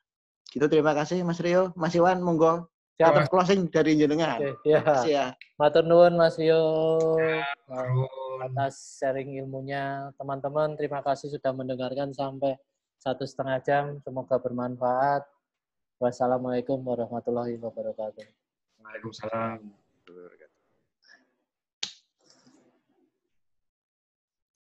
Gitu, terima kasih Mas Rio. Mas Iwan, monggo. Siap. Closing dari jenengan. Ya. Matur nuwun Mas Rio atas sharing ilmunya. Teman-teman, terima kasih sudah mendengarkan sampai 1,5 jam. Semoga bermanfaat. Wassalamualaikum warahmatullahi wabarakatuh. Waalaikumsalam.